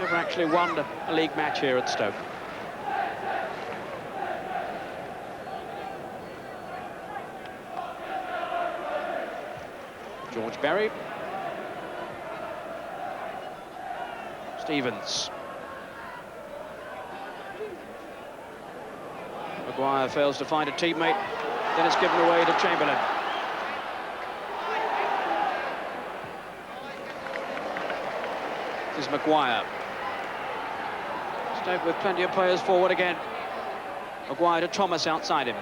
Speaker 8: Never actually won a league match here at Stoke. George Berry. Stevens. Maguire fails to find a teammate. Then it's given away to Chamberlain. This is Maguire. Stoke with plenty of players forward again. Maguire to Thomas outside him.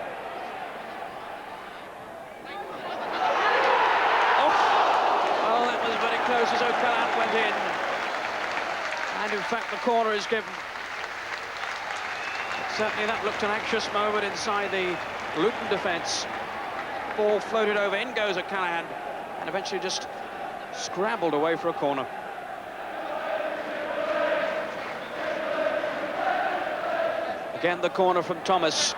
Speaker 8: Oh, well, that was very close as O'Callaghan went in. And in fact, the corner is given. Certainly that looked an anxious moment inside the Luton defence. Ball floated over, in goes O'Callaghan, and eventually just scrambled away for a corner. Again, the corner from Thomas.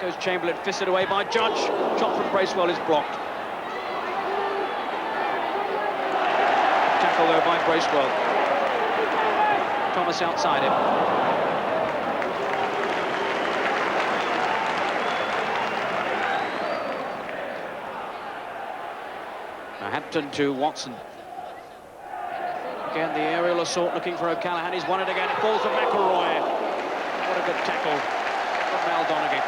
Speaker 8: Goes Chamberlain, fisted away by Judge. Shot from Bracewell is blocked. Tackle though by Bracewell. Thomas outside him. Now Hampton to Watson. Again, the aerial assault looking for O'Callaghan. He's won it again. It falls to McElroy. What a good tackle from Mal Donaghy.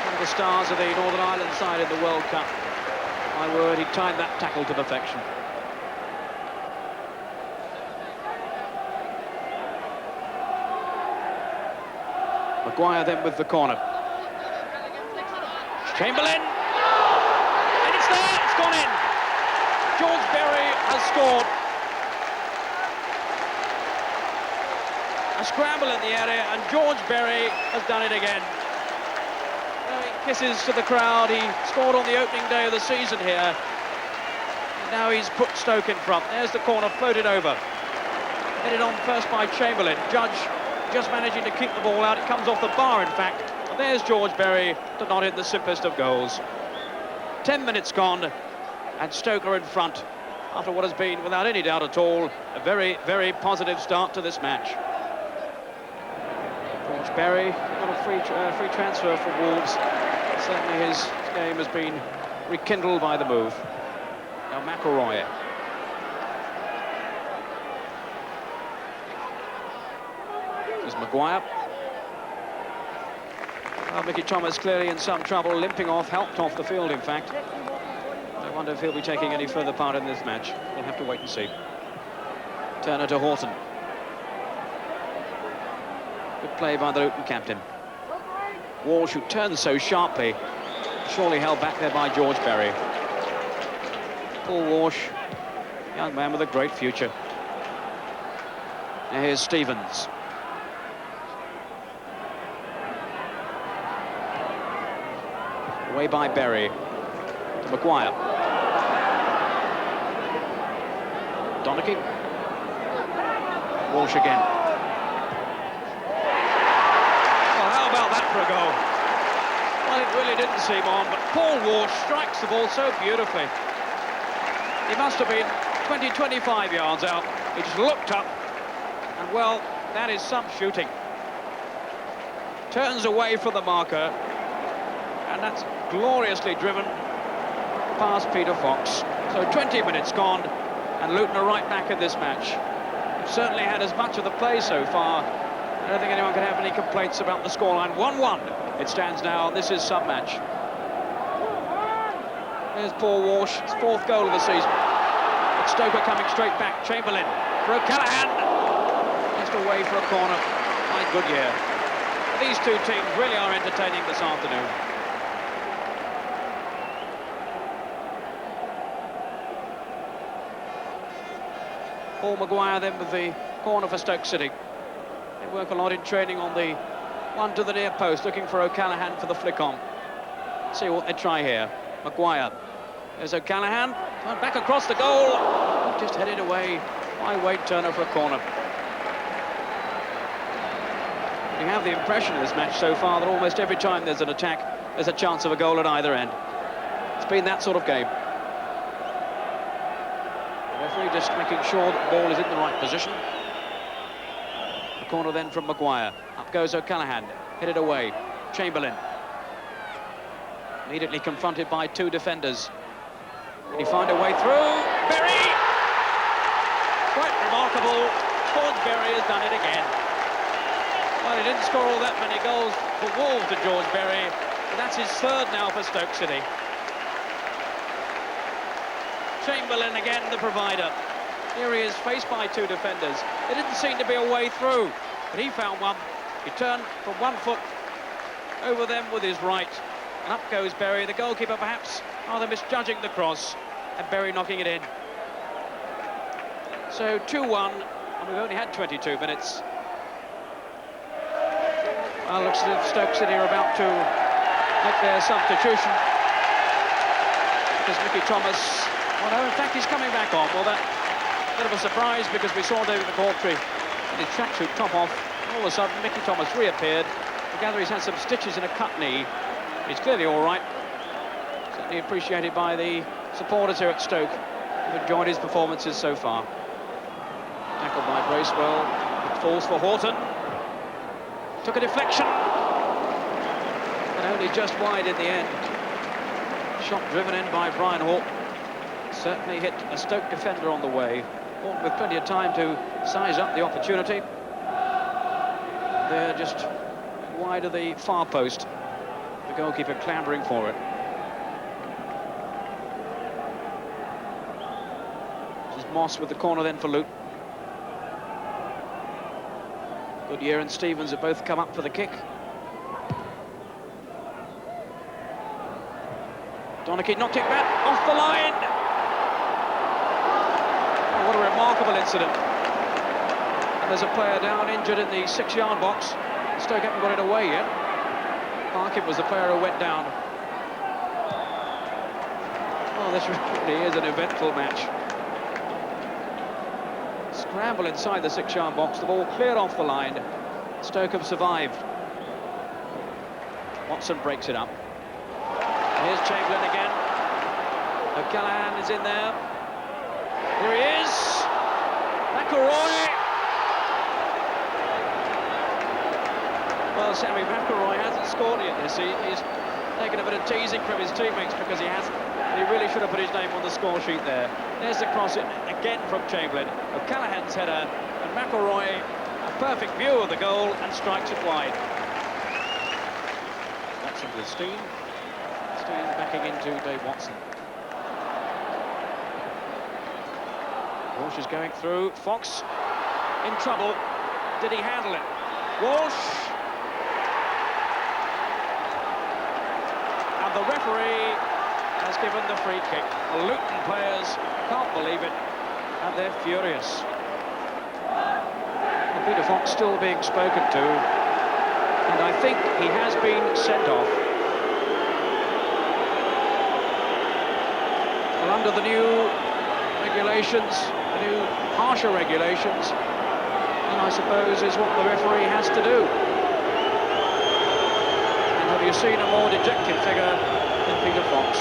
Speaker 8: One of the stars of the Northern Ireland side in the World Cup. My word, he timed that tackle to perfection. Maguire then with the corner. Chamberlain! And it's there, it's gone in! George Berry has scored. A scramble in the area, and George Berry has done it again. Kisses to the crowd. He scored on the opening day of the season here. And now he's put Stoke in front. There's the corner, floated over. Headed on first by Chamberlain. Judge just managing to keep the ball out. It comes off the bar, in fact. And there's George Berry to not hit the simplest of goals. 10 minutes gone, and Stoke are in front after what has been, without any doubt at all, a very, very positive start to this match. George Berry got a free transfer from Wolves. Certainly his game has been rekindled by the move. Now McElroy. There's Maguire. Well, Mickey Thomas clearly in some trouble, limping off, helped off the field, in fact. I wonder if he'll be taking any further part in this match. We'll have to wait and see. Turner to Horton. Good play by the Luton captain. Walsh, who turns so sharply, surely held back there by George Berry. Paul Walsh, young man with a great future. Now here's Stevens. Away by Berry. To Maguire. Donaghy. Walsh again. Well, how about that for a goal? Well, it really didn't seem on, but Paul Walsh strikes the ball so beautifully. He must have been 20, 25 yards out. He just looked up, and well, that is some shooting. Turns away from the marker, and that's gloriously driven past Peter Fox. So 20 minutes gone, and Luton are right back in this match. They've certainly had as much of the play so far. I don't think anyone can have any complaints about the scoreline. 1-1 it stands now, and this is some match. There's Paul Walsh, his 4th goal of the season. But Stoke are coming straight back. Chamberlain for O'Callaghan. Just away for a corner. My good year. These two teams really are entertaining this afternoon. Paul Maguire then with the corner for Stoke City. They work a lot in training on the one to the near post, looking for O'Callaghan for the flick on. See what they try here. Maguire. There's O'Callaghan. Back across the goal. Just headed away by Wade Turner for a corner. You have the impression in this match so far that almost every time there's an attack, there's a chance of a goal at either end. It's been that sort of game. The referee just making sure that the ball is in the right position. The corner then from Maguire. Up goes O'Callaghan. Headed away. Chamberlain. Immediately confronted by 2 defenders. Can he find a way through? Berry! Quite remarkable. George Berry has done it again. Well, he didn't score all that many goals for Wolves to George Berry, but that's his 3rd now for Stoke City. Chamberlain again, the provider. Here he is, faced by 2 defenders. There didn't seem to be a way through, but he found one. He turned from 1 foot over them with his right. And up goes Berry, the goalkeeper perhaps rather misjudging the cross, and Berry knocking it in. So 2-1, and we've only had 22 minutes. Well, looks as if Stoke City are about to make their substitution. Because Mickey Thomas, well no, in fact he's coming back on. Well, that's a bit of a surprise because we saw David McCaultrey and his tracksuit top off. All of a sudden, Mickey Thomas reappeared. I gather he's had some stitches in a cut knee. He's clearly all right. Certainly appreciated by the supporters here at Stoke who've enjoyed his performances so far. Tackled by Bracewell. It falls for Horton. Took a deflection. But only just wide in the end. Shot driven in by Brian Horton. Certainly hit a Stoke defender on the way. Horton with plenty of time to size up the opportunity. They're just wide of the far post. The goalkeeper clambering for it. This is Moss with the corner then for Luton. Goodyear and Stevens have both come up for the kick. Donaghy knocked it back off the line. Oh, what a remarkable incident. And there's a player down injured in the 6-yard box. Stoke haven't got it away yet. Parkin was the player who went down. Oh, this really is an eventful match. Scramble inside the 6-yard box, the ball cleared off the line. Stoke have survived. Watson breaks it up. Here's Chamberlain again. O'Callaghan is in there. Here he is. McElroy. Well, Sammy McElroy hasn't scored yet this season. He's taken a bit of teasing from his teammates because he hasn't. And he really should have put his name on the score sheet there. There's the cross in again from Chamberlain. O'Callaghan's header, and McElroy, a perfect view of the goal, and strikes it wide. Watson with Steen. Steen backing into Dave Watson. Walsh is going through. Fox in trouble. Did he handle it? Walsh. And the referee has given the free kick. The Luton players can't believe it, and they're furious. And Peter Fox still being spoken to, and I think he has been sent off. Well, under the new regulations, the new harsher regulations, and I suppose is what the referee has to do. And have you seen a more dejected figure than Peter Fox?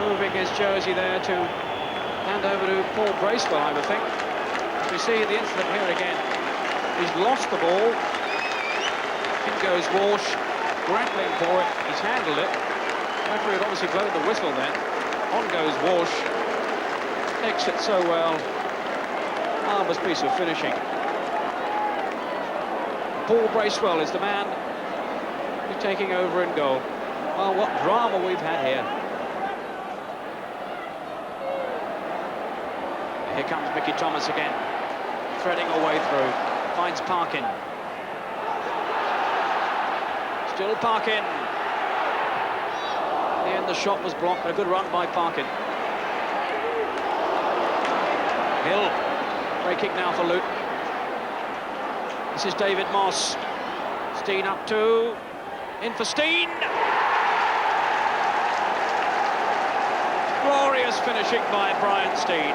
Speaker 8: Moving his jersey there to hand over to Paul Bracewell, I would think. As we see the incident here again, he's lost the ball. In goes Walsh, grappling for it, he's handled it. The referee had obviously blown the whistle then. On goes Walsh, takes it so well. Marvellous piece of finishing. Paul Bracewell is the man who's taking over in goal. Well, what drama we've had here. Here comes Mickey Thomas again, threading a way through, finds Parkin. Still Parkin. In the end, the shot was blocked, but a good run by Parkin. Hill, free kick now for Luton. This is David Moss. Steen up two, in for Steen. Glorious finishing by Brian Steen.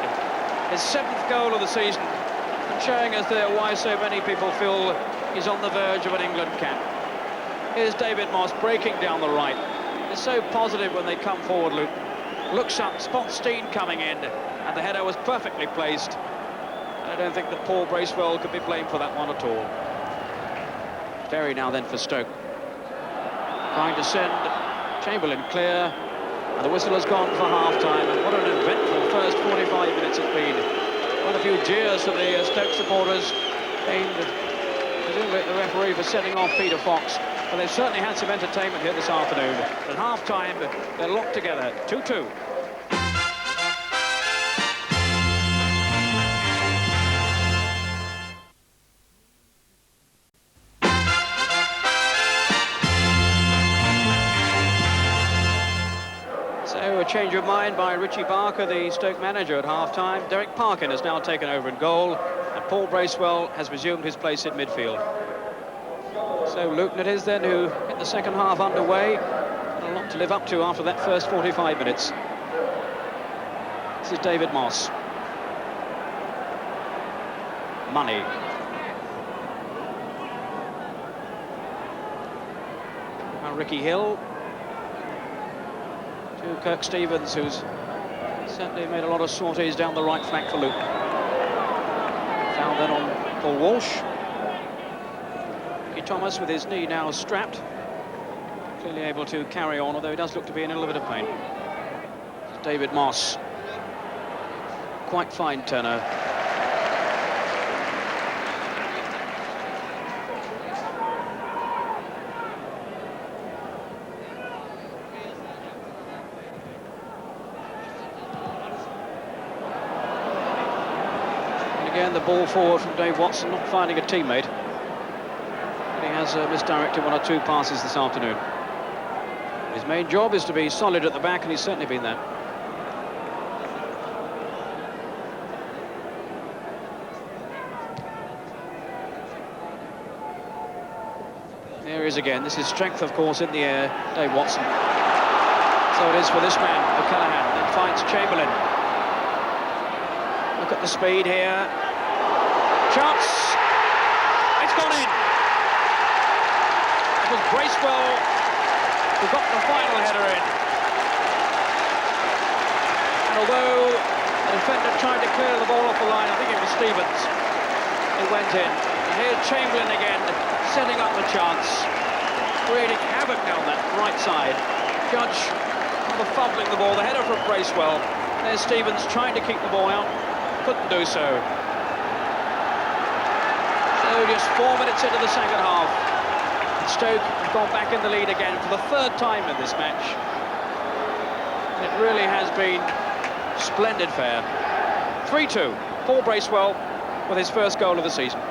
Speaker 8: His 7th goal of the season, and showing us there why so many people feel he's on the verge of an England cap. Here's David Moss breaking down the right. They're so positive when they come forward, Luton. Looks up, spots Steen coming in, and the header was perfectly placed. I don't think that Paul Bracewell could be blamed for that one at all. Derry now then for Stoke. Trying to send Chamberlain clear. And the whistle has gone for half-time, and what an eventful first 45 minutes it's been. Quite a few jeers from the Stoke supporters, aimed presumably at the referee for setting off Peter Fox. But they've certainly had some entertainment here this afternoon. At half-time, they're locked together, 2-2. A change of mind by Richie Barker, the Stoke manager, at half-time. Derek Parkin has now taken over in goal, and Paul Bracewell has resumed his place in midfield. So Luton it is then who get the second half underway. And a lot to live up to after that first 45 minutes. This is David Moss. Money. Now Ricky Hill. To Kirk Stevens, who's certainly made a lot of sorties down the right flank for Luton. Foul then on Paul Walsh. Mickey Thomas with his knee now strapped. Clearly able to carry on, although he does look to be in a little bit of pain. David Moss. Quite fine turner. Again, the ball forward from Dave Watson, not finding a teammate. But he has misdirected one or two passes this afternoon. His main job is to be solid at the back, and he's certainly been that. There he is again. This is strength, of course, in the air. Dave Watson. So it is for this man, O'Callaghan, then finds Chamberlain. Look at the speed here. Chance. It's gone in. It was Bracewell who got the final header in. And although the defender tried to clear the ball off the line, I think it was Stevens, it went in. And here's Chamberlain again, setting up the chance, creating havoc down that right side. Judge fumbling the ball, the header from Bracewell. There's Stevens trying to keep the ball out. Couldn't do so. So just 4 minutes into the second half. Stoke have gone back in the lead again for the third time in this match. It really has been splendid fare. 3-2. Paul Bracewell with his first goal of the season.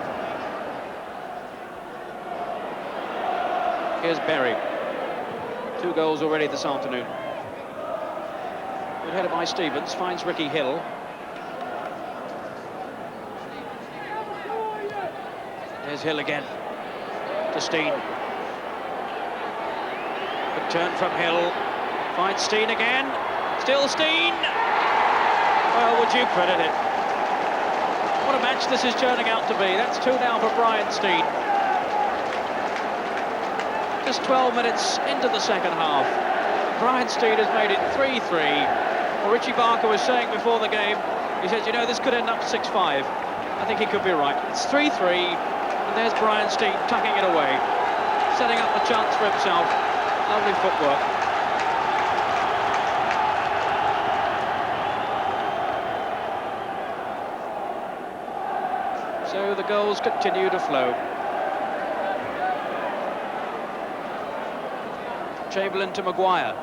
Speaker 8: Here's Berry. 2 goals already this afternoon. Good header by Stevens, finds Ricky Hill. There's Hill again. To Steen. Good turn from Hill. Finds Steen again. Still Steen. Well, would you credit it? What a match this is turning out to be. That's 2 now for Brian Steen. Just 12 minutes into the second half. Brian Steen has made it 3-3. Well, Richie Barker was saying before the game, he said, you know, this could end up 6-5. I think he could be right. It's 3-3, and there's Brian Steen tucking it away, setting up a chance for himself. Lovely footwork. So the goals continue to flow. Chamberlain to Maguire.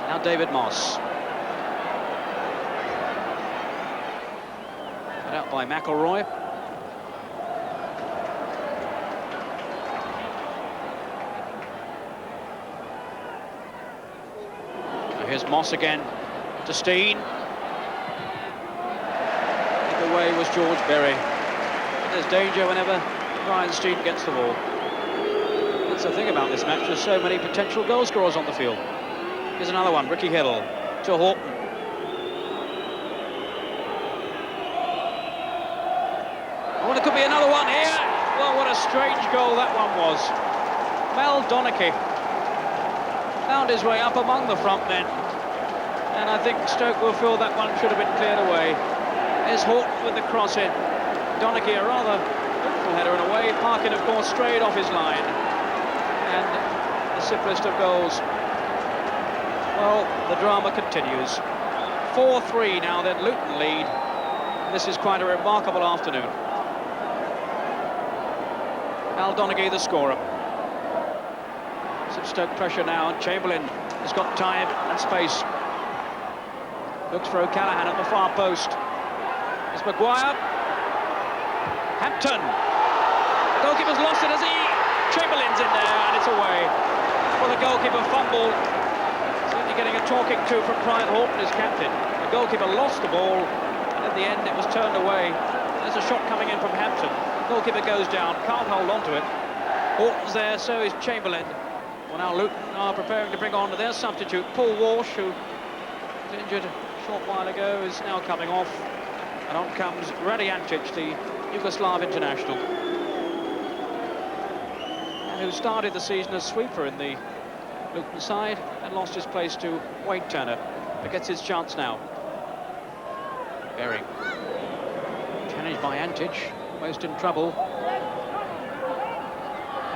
Speaker 8: Now David Moss. Cut out by McElroy. Now here's Moss again to Steen. In the way was George Berry. But there's danger whenever Brian Steen gets the ball. That's the thing about this match, there's so many potential goal scorers on the field. Here's another one, Ricky Hill to Horton. Oh, and it could be another one here. Well, what a strange goal that one was. Mel Donachie found his way up among the front men. And I think Stoke will feel that one should have been cleared away. There's Horton with the cross in. Donachie, a rather header in a way. Parkin, of course, strayed off his line. And the simplest of goals. Well, the drama continues. 4-3 now, then Luton lead. And this is quite a remarkable afternoon. Al Donaghy, the scorer. Some Stoke pressure now, and Chamberlain has got time and space. Looks for O'Callaghan at the far post. It's Maguire. Hampton. The goalkeeper's lost it as Chamberlain's in there, and it's away. Well, the goalkeeper fumbled. Certainly getting a talking to from Brian Horton, his captain. The goalkeeper lost the ball, and in the end it was turned away. There's a shot coming in from Hampton. Goalkeeper goes down, can't hold on to it. Horton's there, so is Chamberlain. Well, now Luton are preparing to bring on their substitute, Paul Walsh, who was injured a short while ago, is now coming off. And on comes Radiančić, the Yugoslav international, and who started the season as sweeper in the Luton side and lost his place to Wade Turner, but gets his chance now. Berry. Challenged by Antic, almost in trouble.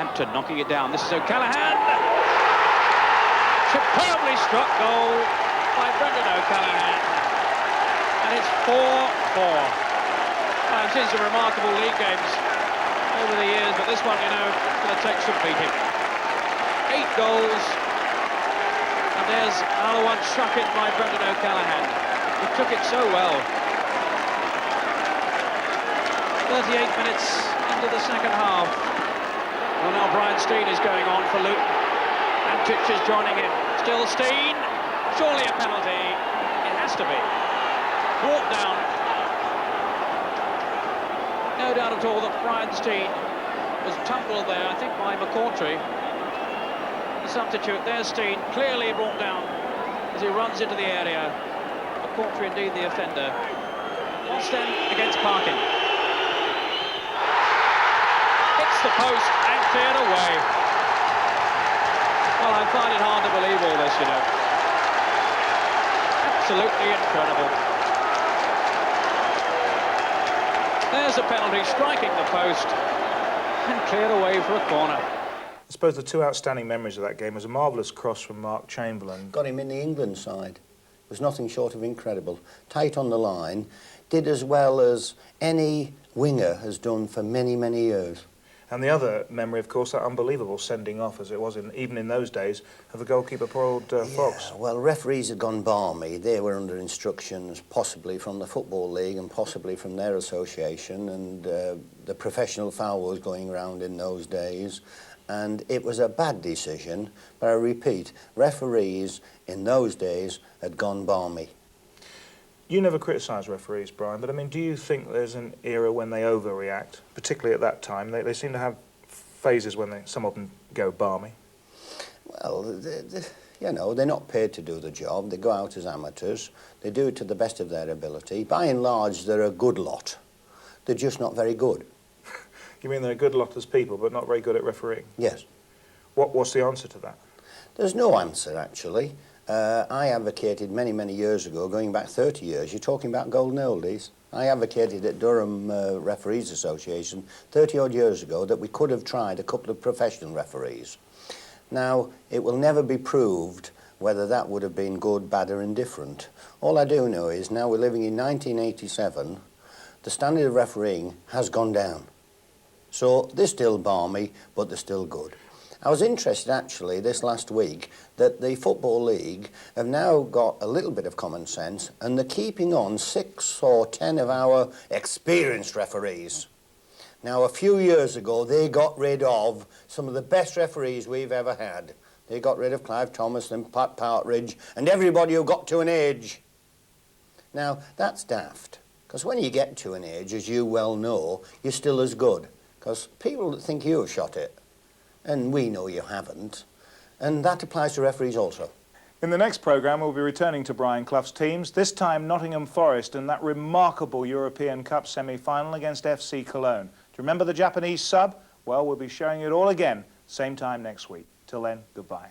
Speaker 8: Hampton knocking it down. This is O'Callaghan. Superbly struck goal by Brendan O'Callaghan. And it's 4-4. I've seen some remarkable league games over the years, but this one, you know, is going to take some beating. 8 goals. And there's another one struck in by Brendan O'Callaghan, who took it so well. 38 minutes into the second half. Well, now Brian Steen is going on for Luton. Antic is joining him. Still Steen. Surely a penalty. It has to be. Brought down. No doubt at all that Brian Steen was tumbled there, I think, by McCautry. The substitute, there's Steen, clearly brought down as he runs into the area. McCautry indeed the offender. Olsen against Parkin. Hits the post and cleared away. Well, I find it hard to believe all this, you know. Absolutely incredible. There's a penalty, striking the post and cleared away for a corner.
Speaker 1: I suppose the 2 outstanding memories of that game was a marvellous cross from Mark Chamberlain.
Speaker 3: Got him in the England side. It was nothing short of incredible. Tight on the line, did as well as any winger has done for many, many years.
Speaker 1: And the other memory, of course, that unbelievable sending off, as it was even in those days, of the goalkeeper, poor old Fox.
Speaker 3: Well, referees had gone balmy. They were under instructions, possibly from the Football League and possibly from their association, and the professional foul was going around in those days. And it was a bad decision, but I repeat, referees in those days had gone balmy.
Speaker 1: You never criticise referees, Brian, but I mean, do you think there's an era when they overreact, particularly at that time? They seem to have phases when some of them go balmy.
Speaker 3: Well, you know, they're not paid to do the job. They go out as amateurs. They do it to the best of their ability. By and large, they're a good lot. They're just not very good.
Speaker 1: You mean they're a good lot as people, but not very good at refereeing?
Speaker 3: Yes.
Speaker 1: What's the answer to that?
Speaker 3: There's no answer, actually. I advocated many, many years ago, going back 30 years, you're talking about golden oldies. I advocated at Durham Referees Association 30-odd years ago that we could have tried a couple of professional referees. Now, it will never be proved whether that would have been good, bad or indifferent. All I do know is now we're living in 1987, the standard of refereeing has gone down. So they're still balmy, but they're still good. I was interested, actually, this last week that the Football League have now got a little bit of common sense and they're keeping on 6 or 10 of our experienced referees. Now, a few years ago, they got rid of some of the best referees we've ever had. They got rid of Clive Thomas and Pat Partridge and everybody who got to an age. Now, that's daft, because when you get to an age, as you well know, you're still as good, because people think you have shot it. And we know you haven't. And that applies to referees also.
Speaker 1: In the next programme, we'll be returning to Brian Clough's teams, this time Nottingham Forest and that remarkable European Cup semi-final against FC Cologne. Do you remember the Japanese sub? Well, we'll be showing it all again, same time next week. Till then, goodbye.